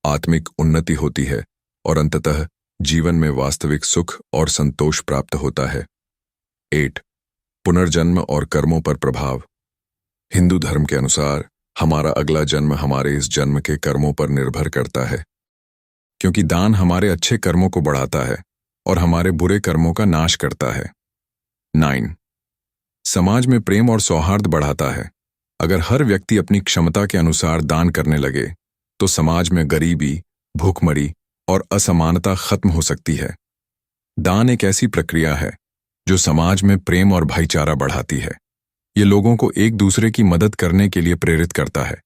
आत्मिक उन्नति होती है और अंततः जीवन में वास्तविक सुख और संतोष प्राप्त होता है। 8. पुनर्जन्म और कर्मों पर प्रभाव। हिंदू धर्म के अनुसार हमारा अगला जन्म हमारे इस जन्म के कर्मों पर निर्भर करता है, क्योंकि दान हमारे अच्छे कर्मों को बढ़ाता है और हमारे बुरे कर्मों का नाश करता है। 9. समाज में प्रेम और सौहार्द बढ़ाता है। अगर हर व्यक्ति अपनी क्षमता के अनुसार दान करने लगे तो समाज में गरीबी, भूखमरी और असमानता खत्म हो सकती है। दान एक ऐसी प्रक्रिया है जो समाज में प्रेम और भाईचारा बढ़ाती है। ये लोगों को एक दूसरे की मदद करने के लिए प्रेरित करता है।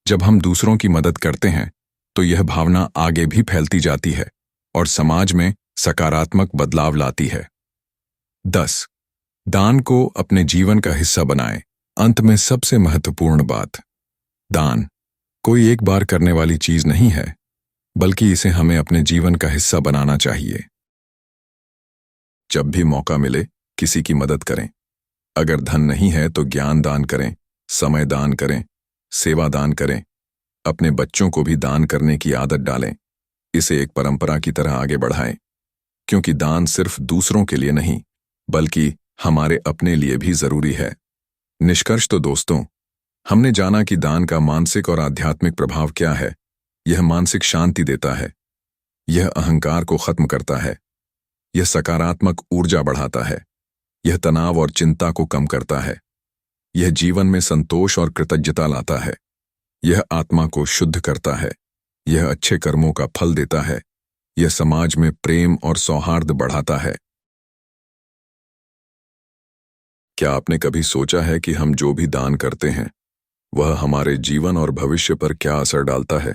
जब हम दूसरों की मदद करते हैं तो यह भावना आगे भी फैलती जाती है और समाज में सकारात्मक बदलाव लाती है। 10. दान को अपने जीवन का हिस्सा बनाएं। अंत में सबसे महत्वपूर्ण बात, दान कोई एक बार करने वाली चीज नहीं है, बल्कि इसे हमें अपने जीवन का हिस्सा बनाना चाहिए। जब भी मौका मिले किसी की मदद करें। अगर धन नहीं है तो ज्ञान दान करें, समय दान करें, सेवा दान करें। अपने बच्चों को भी दान करने की आदत डालें। इसे एक परंपरा की तरह आगे बढ़ाएं, क्योंकि दान सिर्फ दूसरों के लिए नहीं बल्कि हमारे अपने लिए भी जरूरी है। निष्कर्ष तो दोस्तों, हमने जाना कि दान का मानसिक और आध्यात्मिक प्रभाव क्या है। यह मानसिक शांति देता है, यह अहंकार को खत्म करता है, यह सकारात्मक ऊर्जा बढ़ाता है, यह तनाव और चिंता को कम करता है, यह जीवन में संतोष और कृतज्ञता लाता है, यह आत्मा को शुद्ध करता है, यह अच्छे कर्मों का फल देता है, यह समाज में प्रेम और सौहार्द बढ़ाता है। क्या आपने कभी सोचा है कि हम जो भी दान करते हैं वह हमारे जीवन और भविष्य पर क्या असर डालता है?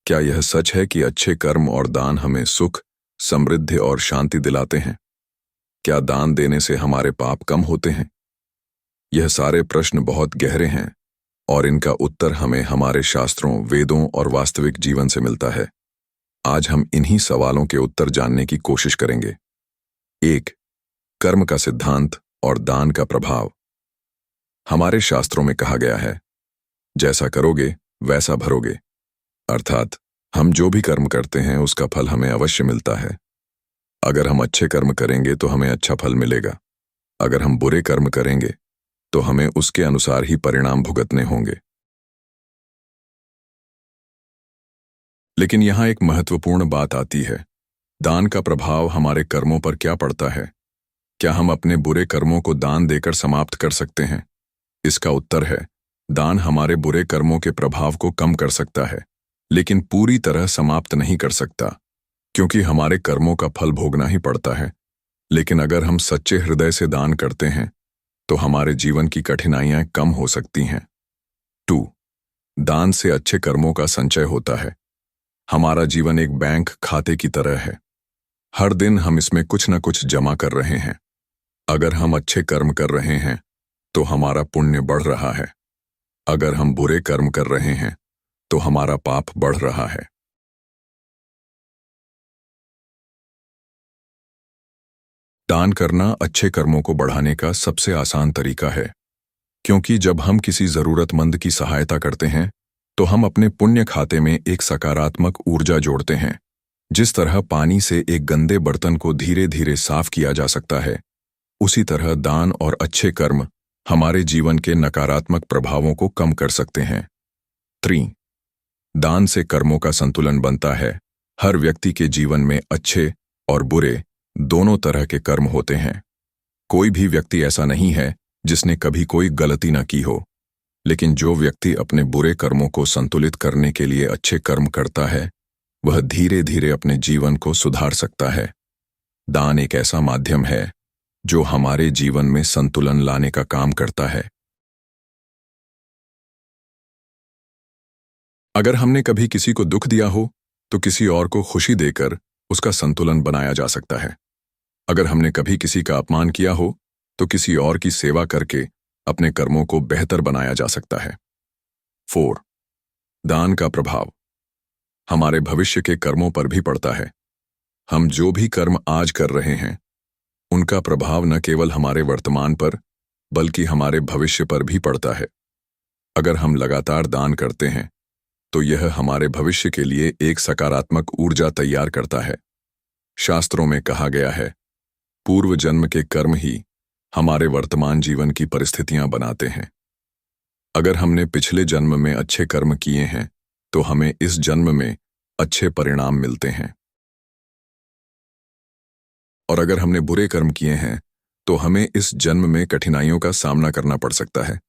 क्या यह सच है कि अच्छे कर्म और दान हमें सुख, समृद्धि और शांति दिलाते हैं? क्या दान देने से हमारे पाप कम होते हैं? यह सारे प्रश्न बहुत गहरे हैं और इनका उत्तर हमें हमारे शास्त्रों, वेदों और वास्तविक जीवन से मिलता है। आज हम इन्हीं सवालों के उत्तर जानने की कोशिश करेंगे। 1. कर्म का सिद्धांत और दान का प्रभाव। हमारे शास्त्रों में कहा गया है, जैसा करोगे वैसा भरोगे, अर्थात हम जो भी कर्म करते हैं उसका फल हमें अवश्य मिलता है। अगर हम अच्छे कर्म करेंगे तो हमें अच्छा फल मिलेगा। अगर हम बुरे कर्म करेंगे तो हमें उसके अनुसार ही परिणाम भुगतने होंगे। लेकिन यहां एक महत्वपूर्ण बात आती है। दान का प्रभाव हमारे कर्मों पर क्या पड़ता है? क्या हम अपने बुरे कर्मों को दान देकर समाप्त कर सकते हैं? इसका उत्तर है, दान हमारे बुरे कर्मों के प्रभाव को कम कर सकता है, लेकिन पूरी तरह समाप्त नहीं कर सकता, क्योंकि हमारे कर्मों का फल भोगना ही पड़ता है। लेकिन अगर हम सच्चे हृदय से दान करते हैं, तो हमारे जीवन की कठिनाइयां कम हो सकती हैं। 2. दान से अच्छे कर्मों का संचय होता है। हमारा जीवन एक बैंक खाते की तरह है। हर दिन हम इसमें कुछ न कुछ जमा कर रहे हैं। अगर हम अच्छे कर्म कर रहे हैं, तो हमारा पुण्य बढ़ रहा है। अगर हम बुरे कर्म कर रहे हैं, तो हमारा पाप बढ़ रहा है। दान करना अच्छे कर्मों को बढ़ाने का सबसे आसान तरीका है, क्योंकि जब हम किसी जरूरतमंद की सहायता करते हैं, तो हम अपने पुण्य खाते में एक सकारात्मक ऊर्जा जोड़ते हैं। जिस तरह पानी से एक गंदे बर्तन को धीरे धीरे साफ किया जा सकता है, उसी तरह दान और अच्छे कर्म हमारे जीवन के नकारात्मक प्रभावों को कम कर सकते हैं। 3. दान से कर्मों का संतुलन बनता है। हर व्यक्ति के जीवन में अच्छे और बुरे दोनों तरह के कर्म होते हैं। कोई भी व्यक्ति ऐसा नहीं है जिसने कभी कोई गलती न की हो, लेकिन जो व्यक्ति अपने बुरे कर्मों को संतुलित करने के लिए अच्छे कर्म करता है, वह धीरे धीरे अपने जीवन को सुधार सकता है। दान एक ऐसा माध्यम है जो हमारे जीवन में संतुलन लाने का काम करता है। अगर हमने कभी किसी को दुख दिया हो, तो किसी और को खुशी देकर उसका संतुलन बनाया जा सकता है। अगर हमने कभी किसी का अपमान किया हो, तो किसी और की सेवा करके अपने कर्मों को बेहतर बनाया जा सकता है। 4. दान का प्रभाव हमारे भविष्य के कर्मों पर भी पड़ता है। हम जो भी कर्म आज कर रहे हैं, उनका प्रभाव न केवल हमारे वर्तमान पर, बल्कि हमारे भविष्य पर भी पड़ता है। अगर हम लगातार दान करते हैं, तो यह हमारे भविष्य के लिए एक सकारात्मक ऊर्जा तैयार करता है। शास्त्रों में कहा गया है, पूर्व जन्म के कर्म ही हमारे वर्तमान जीवन की परिस्थितियां बनाते हैं। अगर हमने पिछले जन्म में अच्छे कर्म किए हैं, तो हमें इस जन्म में अच्छे परिणाम मिलते हैं। और अगर हमने बुरे कर्म किए हैं, तो हमें इस जन्म में कठिनाइयों का सामना करना पड़ सकता है।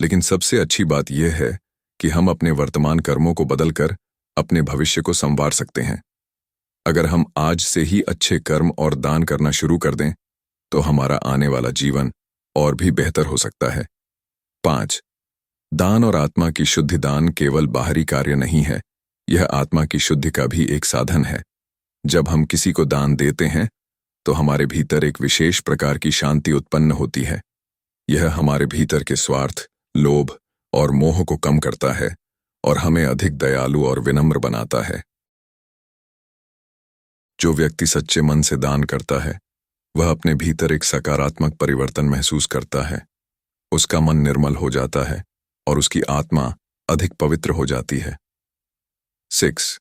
लेकिन सबसे अच्छी बात यह है कि हम अपने वर्तमान कर्मों को बदलकर अपने भविष्य को संवार सकते हैं। अगर हम आज से ही अच्छे कर्म और दान करना शुरू कर दें, तो हमारा आने वाला जीवन और भी बेहतर हो सकता है। 5. दान और आत्मा की शुद्धि दान केवल बाहरी कार्य नहीं है, यह आत्मा की शुद्धि का भी एक साधन है। जब हम किसी को दान देते हैं, तो हमारे भीतर एक विशेष प्रकार की शांति उत्पन्न होती है। यह हमारे भीतर के स्वार्थ, लोभ और मोह को कम करता है और हमें अधिक दयालु और विनम्र बनाता है। जो व्यक्ति सच्चे मन से दान करता है, वह अपने भीतर एक सकारात्मक परिवर्तन महसूस करता है। उसका मन निर्मल हो जाता है और उसकी आत्मा अधिक पवित्र हो जाती है। 6.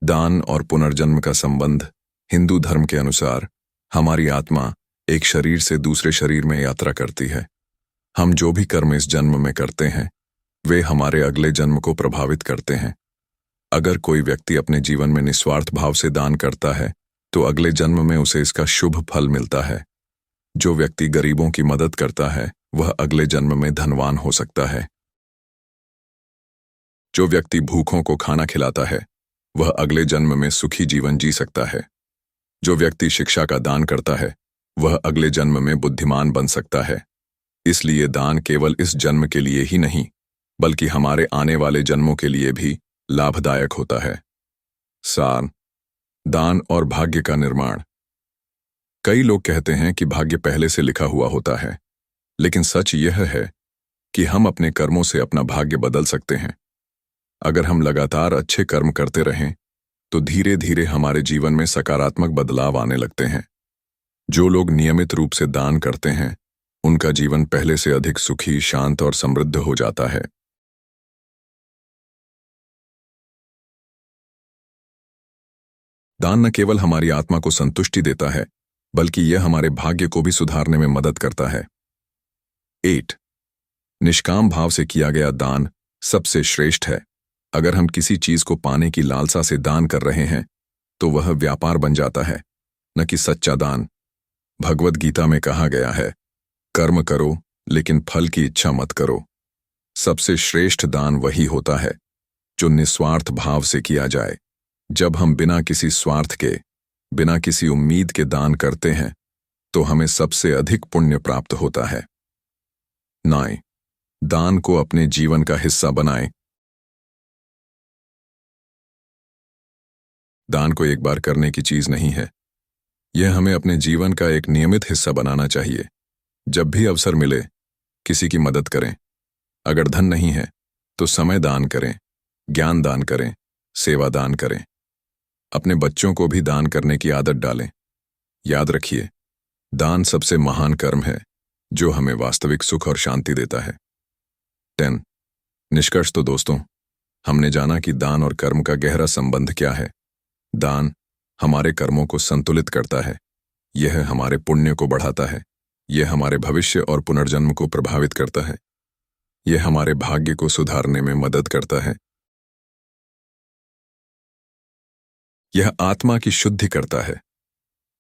दान और पुनर्जन्म का संबंध हिंदू धर्म के अनुसार हमारी आत्मा एक शरीर से दूसरे शरीर में यात्रा करती है। हम जो भी कर्म इस जन्म में करते हैं, वे हमारे अगले जन्म को प्रभावित करते हैं। अगर कोई व्यक्ति अपने जीवन में निस्वार्थ भाव से दान करता है, तो अगले जन्म में उसे इसका शुभ फल मिलता है। जो व्यक्ति गरीबों की मदद करता है, वह अगले जन्म में धनवान हो सकता है। जो व्यक्ति भूखों को खाना खिलाता है, वह अगले जन्म में सुखी जीवन जी सकता है। जो व्यक्ति शिक्षा का दान करता है, वह अगले जन्म में बुद्धिमान बन सकता है। इसलिए दान केवल इस जन्म के लिए ही नहीं, बल्कि हमारे आने वाले जन्मों के लिए भी लाभदायक होता है। सार, दान और भाग्य का निर्माण। कई लोग कहते हैं कि भाग्य पहले से लिखा हुआ होता है, लेकिन सच यह है कि हम अपने कर्मों से अपना भाग्य बदल सकते हैं। अगर हम लगातार अच्छे कर्म करते रहें, तो धीरे धीरे हमारे जीवन में सकारात्मक बदलाव आने लगते हैं। जो लोग नियमित रूप से दान करते हैं, उनका जीवन पहले से अधिक सुखी, शांत और समृद्ध हो जाता है। दान न केवल हमारी आत्मा को संतुष्टि देता है, बल्कि यह हमारे भाग्य को भी सुधारने में मदद करता है। 8. निष्काम भाव से किया गया दान सबसे श्रेष्ठ है। अगर हम किसी चीज को पाने की लालसा से दान कर रहे हैं, तो वह व्यापार बन जाता है, न कि सच्चा दान। भगवद गीता में कहा गया है, कर्म करो लेकिन फल की इच्छा मत करो। सबसे श्रेष्ठ दान वही होता है जो निस्वार्थ भाव से किया जाए। जब हम बिना किसी स्वार्थ के, बिना किसी उम्मीद के दान करते हैं, तो हमें सबसे अधिक पुण्य प्राप्त होता है। 9. दान को अपने जीवन का हिस्सा बनाएं। दान को एक बार करने की चीज नहीं है। यह हमें अपने जीवन का एक नियमित हिस्सा बनाना चाहिए। जब भी अवसर मिले, किसी की मदद करें। अगर धन नहीं है, तो समय दान करें, ज्ञान दान करें, सेवा दान करें। अपने बच्चों को भी दान करने की आदत डालें। याद रखिए, दान सबसे महान कर्म है जो हमें वास्तविक सुख और शांति देता है। 10. निष्कर्ष तो दोस्तों, हमने जाना कि दान और कर्म का गहरा संबंध क्या है। दान हमारे कर्मों को संतुलित करता है, यह हमारे पुण्य को बढ़ाता है, यह हमारे भविष्य और पुनर्जन्म को प्रभावित करता है, यह हमारे भाग्य को सुधारने में मदद करता है, यह आत्मा की शुद्धि करता है।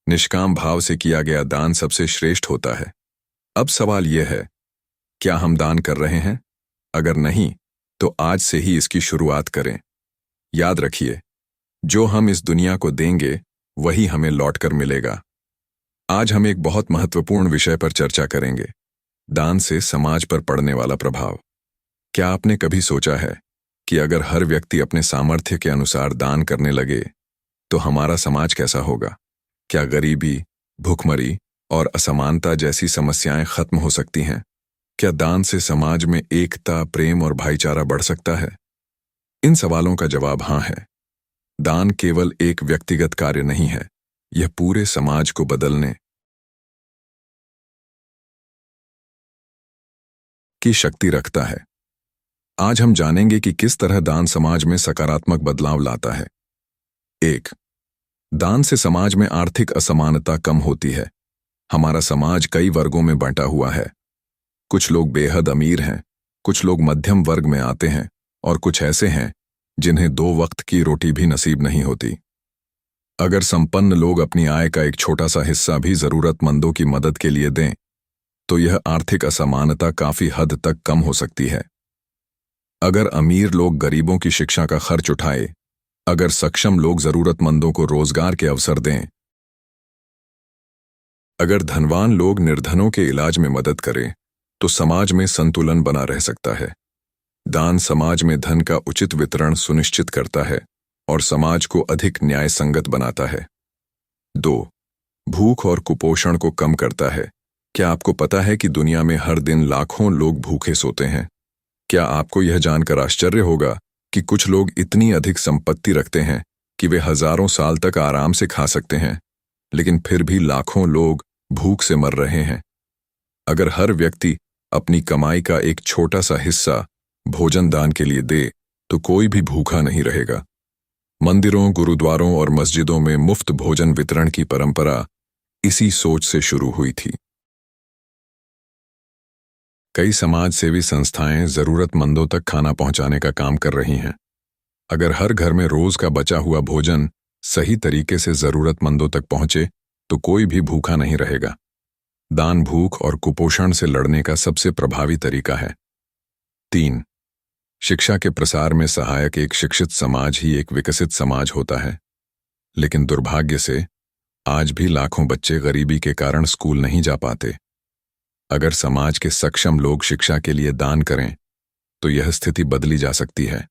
निष्काम भाव से किया गया दान सबसे श्रेष्ठ होता है। अब सवाल यह है, क्या हम दान कर रहे हैं? अगर नहीं, तो आज से ही इसकी शुरुआत करें। याद रखिए, जो हम इस दुनिया को देंगे, वही हमें लौटकर मिलेगा। आज हम एक बहुत महत्वपूर्ण विषय पर चर्चा करेंगे, दान से समाज पर पड़ने वाला प्रभाव। क्या आपने कभी सोचा है कि अगर हर व्यक्ति अपने सामर्थ्य के अनुसार दान करने लगे, तो हमारा समाज कैसा होगा? क्या गरीबी, भूखमरी और असमानता जैसी समस्याएं खत्म हो सकती हैं? क्या दान से समाज में एकता, प्रेम और भाईचारा बढ़ सकता है? इन सवालों का जवाब हाँ है। दान केवल एक व्यक्तिगत कार्य नहीं है, यह पूरे समाज को बदलने की शक्ति रखता है। आज हम जानेंगे कि किस तरह दान समाज में सकारात्मक बदलाव लाता है। 1. दान से समाज में आर्थिक असमानता कम होती है। हमारा समाज कई वर्गों में बंटा हुआ है। कुछ लोग बेहद अमीर हैं, कुछ लोग मध्यम वर्ग में आते हैं, और कुछ ऐसे हैं जिन्हें 2 वक्त की रोटी भी नसीब नहीं होती। अगर संपन्न लोग अपनी आय का एक छोटा सा हिस्सा भी जरूरतमंदों की मदद के लिए दें, तो यह आर्थिक असमानता काफी हद तक कम हो सकती है। अगर अमीर लोग गरीबों की शिक्षा का खर्च उठाए, अगर सक्षम लोग जरूरतमंदों को रोजगार के अवसर दें, अगर धनवान लोग निर्धनों के इलाज में मदद करें, तो समाज में संतुलन बना रह सकता है। दान समाज में धन का उचित वितरण सुनिश्चित करता है और समाज को अधिक न्याय संगत बनाता है। 2. भूख और कुपोषण को कम करता है। क्या आपको पता है कि दुनिया में हर दिन लाखों लोग भूखे सोते हैं? क्या आपको यह जानकर आश्चर्य होगा कि कुछ लोग इतनी अधिक संपत्ति रखते हैं कि वे हजारों साल तक आराम से खा सकते हैं, लेकिन फिर भी लाखों लोग भूख से मर रहे हैं? अगर हर व्यक्ति अपनी कमाई का एक छोटा सा हिस्सा भोजन दान के लिए दे, तो कोई भी भूखा नहीं रहेगा। मंदिरों, गुरुद्वारों और मस्जिदों में मुफ्त भोजन वितरण की परंपरा इसी सोच से शुरू हुई थी। कई समाज सेवी संस्थाएं जरूरतमंदों तक खाना पहुंचाने का काम कर रही हैं। अगर हर घर में रोज का बचा हुआ भोजन सही तरीके से जरूरतमंदों तक पहुंचे, तो कोई भी भूखा नहीं रहेगा। दान भूख और कुपोषण से लड़ने का सबसे प्रभावी तरीका है। 3. शिक्षा के प्रसार में सहायक। एक शिक्षित समाज ही एक विकसित समाज होता है। लेकिन दुर्भाग्य से आज भी लाखों बच्चे गरीबी के कारण स्कूल नहीं जा पाते। अगर समाज के सक्षम लोग शिक्षा के लिए दान करें, तो यह स्थिति बदली जा सकती है।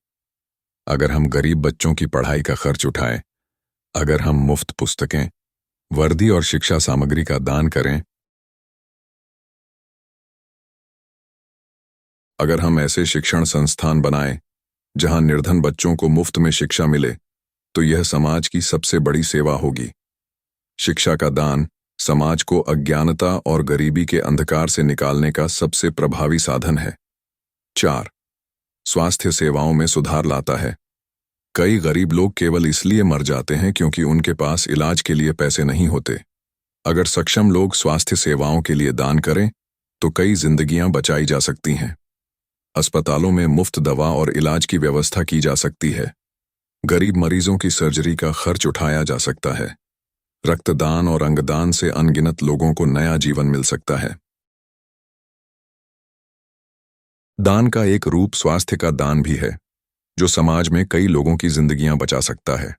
अगर हम गरीब बच्चों की पढ़ाई का खर्च उठाएं, अगर हम मुफ्त पुस्तकें, वर्दी और शिक्षा सामग्री का दान करें, अगर हम ऐसे शिक्षण संस्थान बनाएं जहां निर्धन बच्चों को मुफ्त में शिक्षा मिले, तो यह समाज की सबसे बड़ी सेवा होगी। शिक्षा का दान समाज को अज्ञानता और गरीबी के अंधकार से निकालने का सबसे प्रभावी साधन है। 4. स्वास्थ्य सेवाओं में सुधार लाता है। कई गरीब लोग केवल इसलिए मर जाते हैं क्योंकि उनके पास इलाज के लिए पैसे नहीं होते। अगर सक्षम लोग स्वास्थ्य सेवाओं के लिए दान करें तो कई जिंदगियां बचाई जा सकती हैं। अस्पतालों में मुफ्त दवा और इलाज की व्यवस्था की जा सकती है। गरीब मरीजों की सर्जरी का खर्च उठाया जा सकता है। रक्तदान और अंगदान से अनगिनत लोगों को नया जीवन मिल सकता है। दान का एक रूप स्वास्थ्य का दान भी है, जो समाज में कई लोगों की जिंदगियां बचा सकता है।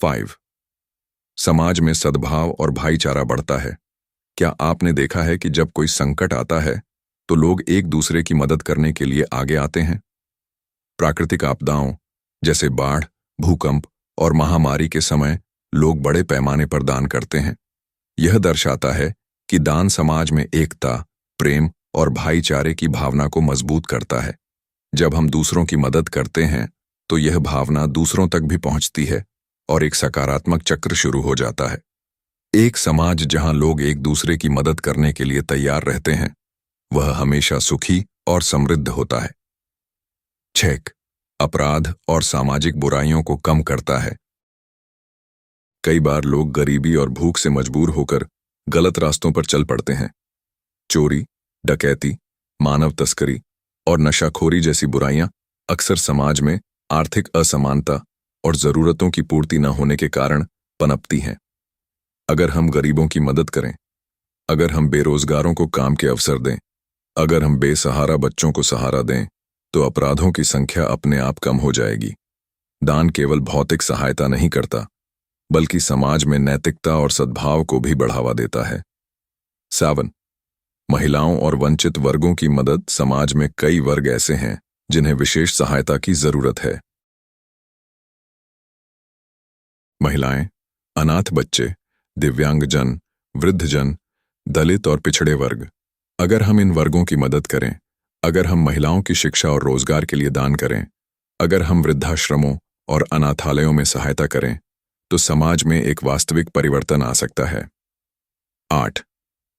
5. समाज में सद्भाव और भाईचारा बढ़ता है। क्या आपने देखा है कि जब कोई संकट आता है तो लोग एक दूसरे की मदद करने के लिए आगे आते हैं? प्राकृतिक आपदाओं जैसे बाढ़, भूकंप और महामारी के समय लोग बड़े पैमाने पर दान करते हैं। यह दर्शाता है कि दान समाज में एकता, प्रेम और भाईचारे की भावना को मजबूत करता है। जब हम दूसरों की मदद करते हैं तो यह भावना दूसरों तक भी पहुंचती है और एक सकारात्मक चक्र शुरू हो जाता है। एक समाज जहां लोग एक दूसरे की मदद करने के लिए तैयार रहते हैं, वह हमेशा सुखी और समृद्ध होता है। 6. अपराध और सामाजिक बुराइयों को कम करता है। कई बार लोग गरीबी और भूख से मजबूर होकर गलत रास्तों पर चल पड़ते हैं। चोरी, डकैती, मानव तस्करी और नशाखोरी जैसी बुराइयां अक्सर समाज में आर्थिक असमानता और जरूरतों की पूर्ति न होने के कारण पनपती हैं। अगर हम गरीबों की मदद करें, अगर हम बेरोजगारों को काम के अवसर दें, अगर हम बेसहारा बच्चों को सहारा दें, तो अपराधों की संख्या अपने आप कम हो जाएगी। दान केवल भौतिक सहायता नहीं करता, बल्कि समाज में नैतिकता और सद्भाव को भी बढ़ावा देता है। 7. महिलाओं और वंचित वर्गों की मदद। समाज में कई वर्ग ऐसे हैं जिन्हें विशेष सहायता की जरूरत है। महिलाएं, अनाथ बच्चे, दिव्यांगजन, वृद्धजन, दलित और पिछड़े वर्ग। अगर हम इन वर्गों की मदद करें, अगर हम महिलाओं की शिक्षा और रोजगार के लिए दान करें, अगर हम वृद्धाश्रमों और अनाथालयों में सहायता करें, तो समाज में एक वास्तविक परिवर्तन आ सकता है। 8.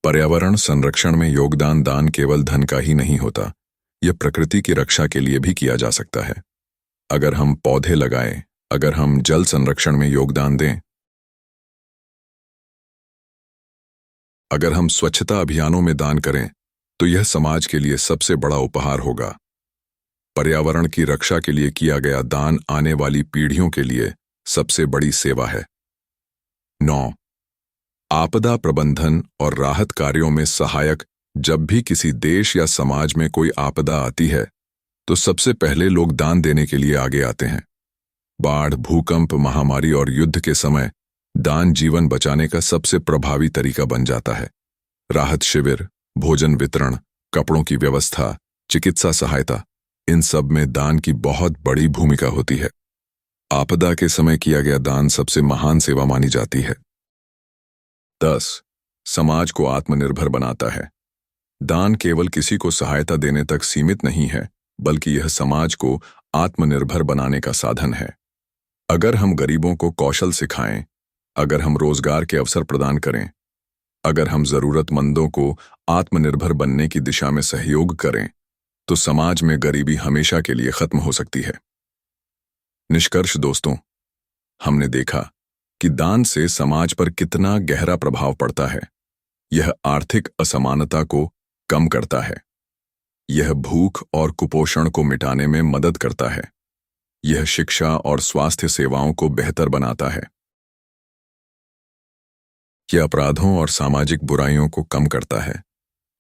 पर्यावरण संरक्षण में योगदान। दान केवल धन का ही नहीं होता, यह प्रकृति की रक्षा के लिए भी किया जा सकता है। अगर हम पौधे लगाएं, अगर हम जल संरक्षण में योगदान दें, अगर हम स्वच्छता अभियानों में दान करें, तो यह समाज के लिए सबसे बड़ा उपहार होगा। पर्यावरण की रक्षा के लिए किया गया दान आने वाली पीढ़ियों के लिए सबसे बड़ी सेवा है। 9. आपदा प्रबंधन और राहत कार्यों में सहायक। जब भी किसी देश या समाज में कोई आपदा आती है, तो सबसे पहले लोग दान देने के लिए आगे आते हैं। बाढ़, भूकंप, महामारी और युद्ध के समय दान जीवन बचाने का सबसे प्रभावी तरीका बन जाता है। राहत शिविर, भोजन वितरण, कपड़ों की व्यवस्था, चिकित्सा सहायता, इन सब में दान की बहुत बड़ी भूमिका होती है। आपदा के समय किया गया दान सबसे महान सेवा मानी जाती है। 10. समाज को आत्मनिर्भर बनाता है। दान केवल किसी को सहायता देने तक सीमित नहीं है, बल्कि यह समाज को आत्मनिर्भर बनाने का साधन है। अगर हम गरीबों को कौशल सिखाएं, अगर हम रोजगार के अवसर प्रदान करें, अगर हम जरूरतमंदों को आत्मनिर्भर बनने की दिशा में सहयोग करें, तो समाज में गरीबी हमेशा के लिए खत्म हो सकती है। निष्कर्ष दोस्तों, हमने देखा कि दान से समाज पर कितना गहरा प्रभाव पड़ता है। यह आर्थिक असमानता को कम करता है, यह भूख और कुपोषण को मिटाने में मदद करता है, यह शिक्षा और स्वास्थ्य सेवाओं को बेहतर बनाता है, यह अपराधों और सामाजिक बुराइयों को कम करता है,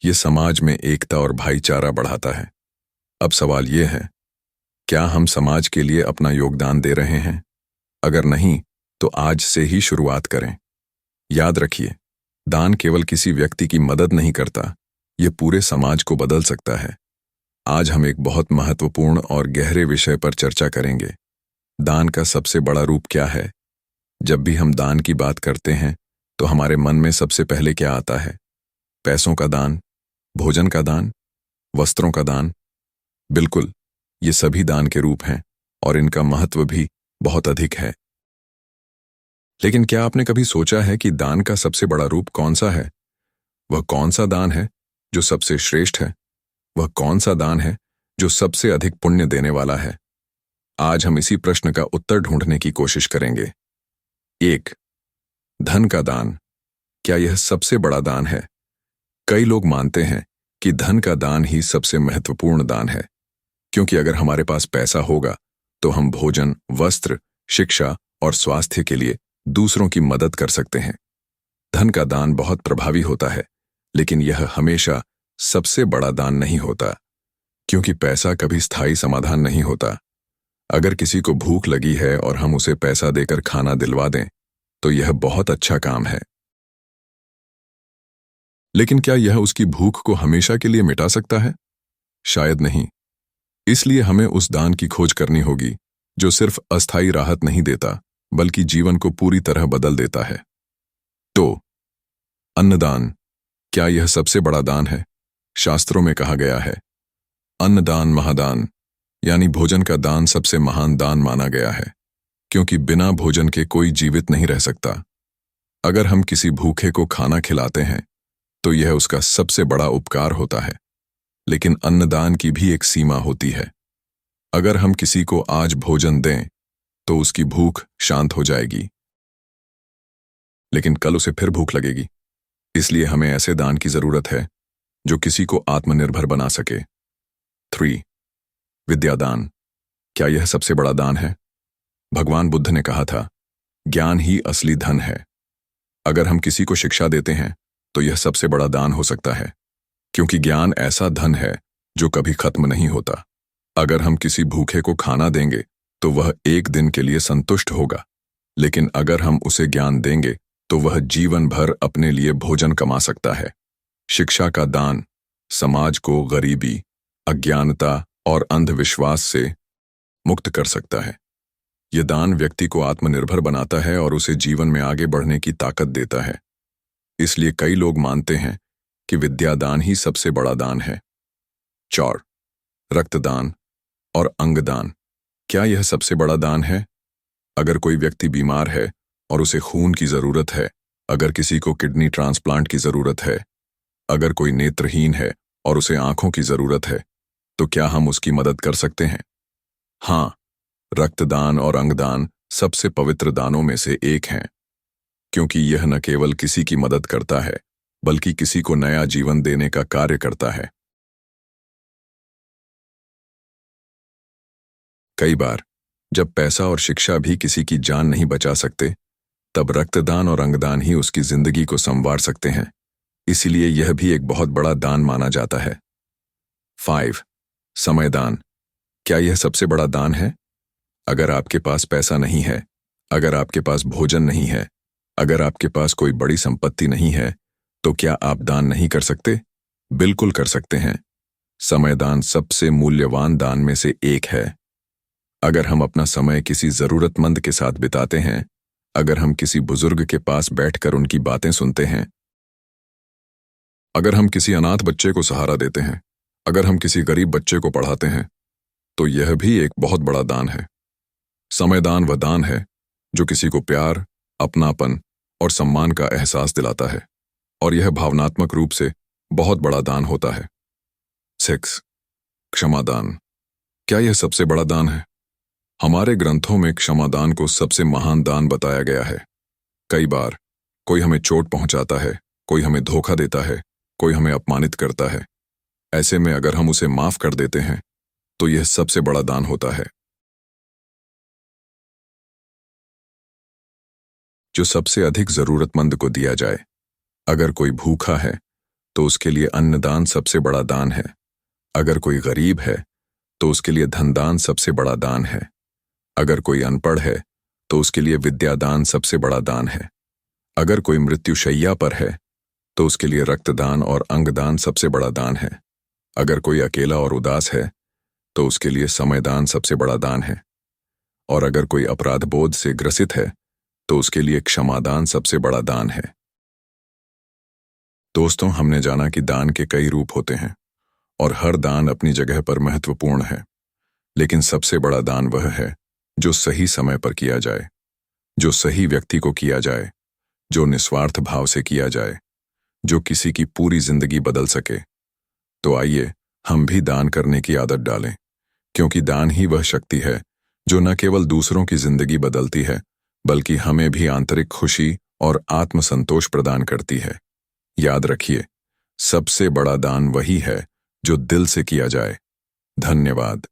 यह समाज में एकता और भाईचारा बढ़ाता है। अब सवाल यह है, क्या हम समाज के लिए अपना योगदान दे रहे हैं? अगर नहीं, तो आज से ही शुरुआत करें। याद रखिए, दान केवल किसी व्यक्ति की मदद नहीं करता, यह पूरे समाज को बदल सकता है। आज हम एक बहुत महत्वपूर्ण और गहरे विषय पर चर्चा करेंगे। दान का सबसे बड़ा रूप क्या है? जब भी हम दान की बात करते हैं, तो हमारे मन में सबसे पहले क्या आता है? पैसों का दान, भोजन का दान, वस्त्रों का दान? बिल्कुल, ये सभी दान के रूप हैं और इनका महत्व भी बहुत अधिक है। लेकिन क्या आपने कभी सोचा है कि दान का सबसे बड़ा रूप कौन सा है? वह कौन सा दान है जो सबसे श्रेष्ठ है? वह कौन सा दान है जो सबसे अधिक पुण्य देने वाला है? आज हम इसी प्रश्न का उत्तर ढूंढने की कोशिश करेंगे। 1. धन का दान, क्या यह सबसे बड़ा दान है? कई लोग मानते हैं कि धन का दान ही सबसे महत्वपूर्ण दान है, क्योंकि अगर हमारे पास पैसा होगा तो हम भोजन, वस्त्र, शिक्षा और स्वास्थ्य के लिए दूसरों की मदद कर सकते हैं। धन का दान बहुत प्रभावी होता है, लेकिन यह हमेशा सबसे बड़ा दान नहीं होता, क्योंकि पैसा कभी स्थायी समाधान नहीं होता। अगर किसी को भूख लगी है और हम उसे पैसा देकर खाना दिलवा दें, तो यह बहुत अच्छा काम है। लेकिन क्या यह उसकी भूख को हमेशा के लिए मिटा सकता है? शायद नहीं। इसलिए हमें उस दान की खोज करनी होगी जो सिर्फ अस्थायी राहत नहीं देता, बल्कि जीवन को पूरी तरह बदल देता है। तो अन्नदान, क्या यह सबसे बड़ा दान है? शास्त्रों में कहा गया है, अन्नदान महादान, यानी भोजन का दान सबसे महान दान माना गया है, क्योंकि बिना भोजन के कोई जीवित नहीं रह सकता। अगर हम किसी भूखे को खाना खिलाते हैं तो यह उसका सबसे बड़ा उपकार होता है। लेकिन अन्नदान की भी एक सीमा होती है। अगर हम किसी को आज भोजन दें तो उसकी भूख शांत हो जाएगी, लेकिन कल उसे फिर भूख लगेगी। इसलिए हमें ऐसे दान की जरूरत है जो किसी को आत्मनिर्भर बना सके। 3. विद्यादान, क्या यह सबसे बड़ा दान है? भगवान बुद्ध ने कहा था, ज्ञान ही असली धन है। अगर हम किसी को शिक्षा देते हैं तो यह सबसे बड़ा दान हो सकता है, क्योंकि ज्ञान ऐसा धन है जो कभी खत्म नहीं होता। अगर हम किसी भूखे को खाना देंगे तो वह एक दिन के लिए संतुष्ट होगा, लेकिन अगर हम उसे ज्ञान देंगे तो वह जीवन भर अपने लिए भोजन कमा सकता है। शिक्षा का दान समाज को गरीबी, अज्ञानता और अंधविश्वास से मुक्त कर सकता है। यह दान व्यक्ति को आत्मनिर्भर बनाता है और उसे जीवन में आगे बढ़ने की ताकत देता है। इसलिए कई लोग मानते हैं कि विद्यादान ही सबसे बड़ा दान है। 4. रक्तदान और अंगदान, क्या यह सबसे बड़ा दान है? अगर कोई व्यक्ति बीमार है और उसे खून की जरूरत है, अगर किसी को किडनी ट्रांसप्लांट की जरूरत है, अगर कोई नेत्रहीन है और उसे आंखों की जरूरत है, तो क्या हम उसकी मदद कर सकते हैं? हाँ, रक्तदान और अंगदान सबसे पवित्र दानों में से एक हैं, क्योंकि यह न केवल किसी की मदद करता है, बल्कि किसी को नया जीवन देने का कार्य करता है। कई बार जब पैसा और शिक्षा भी किसी की जान नहीं बचा सकते, तब रक्तदान और अंगदान ही उसकी जिंदगी को संवार सकते हैं। इसीलिए यह भी एक बहुत बड़ा दान माना जाता है। 5. समयदान, क्या यह सबसे बड़ा दान है? अगर आपके पास पैसा नहीं है, अगर आपके पास भोजन नहीं है, अगर आपके पास कोई बड़ी संपत्ति नहीं है, तो क्या आप दान नहीं कर सकते? बिल्कुल कर सकते हैं। समयदान सबसे मूल्यवान दान में से एक है। अगर हम अपना समय किसी जरूरतमंद के साथ बिताते हैं, अगर हम किसी बुजुर्ग के पास बैठकर उनकी बातें सुनते हैं, अगर हम किसी अनाथ बच्चे को सहारा देते हैं, अगर हम किसी गरीब बच्चे को पढ़ाते हैं, तो यह भी एक बहुत बड़ा दान है। समयदान वह दान है जो किसी को प्यार, अपनापन और सम्मान का एहसास दिलाता है, और यह भावनात्मक रूप से बहुत बड़ा दान होता है। 6. क्षमादान, क्या यह सबसे बड़ा दान है? हमारे ग्रंथों में क्षमादान को सबसे महान दान बताया गया है। कई बार कोई हमें चोट पहुंचाता है, कोई हमें धोखा देता है, कोई हमें अपमानित करता है। ऐसे में अगर हम उसे माफ कर देते हैं तो यह सबसे बड़ा दान होता है। जो सबसे अधिक जरूरतमंद को दिया जाए। अगर कोई भूखा है तो उसके लिए अन्नदान सबसे बड़ा दान है। अगर कोई गरीब है तो उसके लिए धनदान सबसे बड़ा दान है। अगर कोई अनपढ़ है तो उसके लिए विद्यादान सबसे बड़ा दान है। अगर कोई मृत्युशैया पर है तो उसके लिए रक्तदान और अंगदान सबसे बड़ा दान है। अगर कोई अकेला और उदास है तो उसके लिए समयदान सबसे बड़ा दान है। और अगर कोई अपराध बोध से ग्रसित है तो उसके लिए क्षमादान सबसे बड़ा दान है। दोस्तों, हमने जाना कि दान के कई रूप होते हैं और हर दान अपनी जगह पर महत्वपूर्ण है, लेकिन सबसे बड़ा दान वह है जो सही समय पर किया जाए, जो सही व्यक्ति को किया जाए, जो निस्वार्थ भाव से किया जाए, जो किसी की पूरी जिंदगी बदल सके। तो आइए हम भी दान करने की आदत डालें, क्योंकि दान ही वह शक्ति है जो न केवल दूसरों की जिंदगी बदलती है बल्कि हमें भी आंतरिक खुशी और आत्मसंतोष प्रदान करती है। याद रखिए, सबसे बड़ा दान वही है जो दिल से किया जाए। धन्यवाद।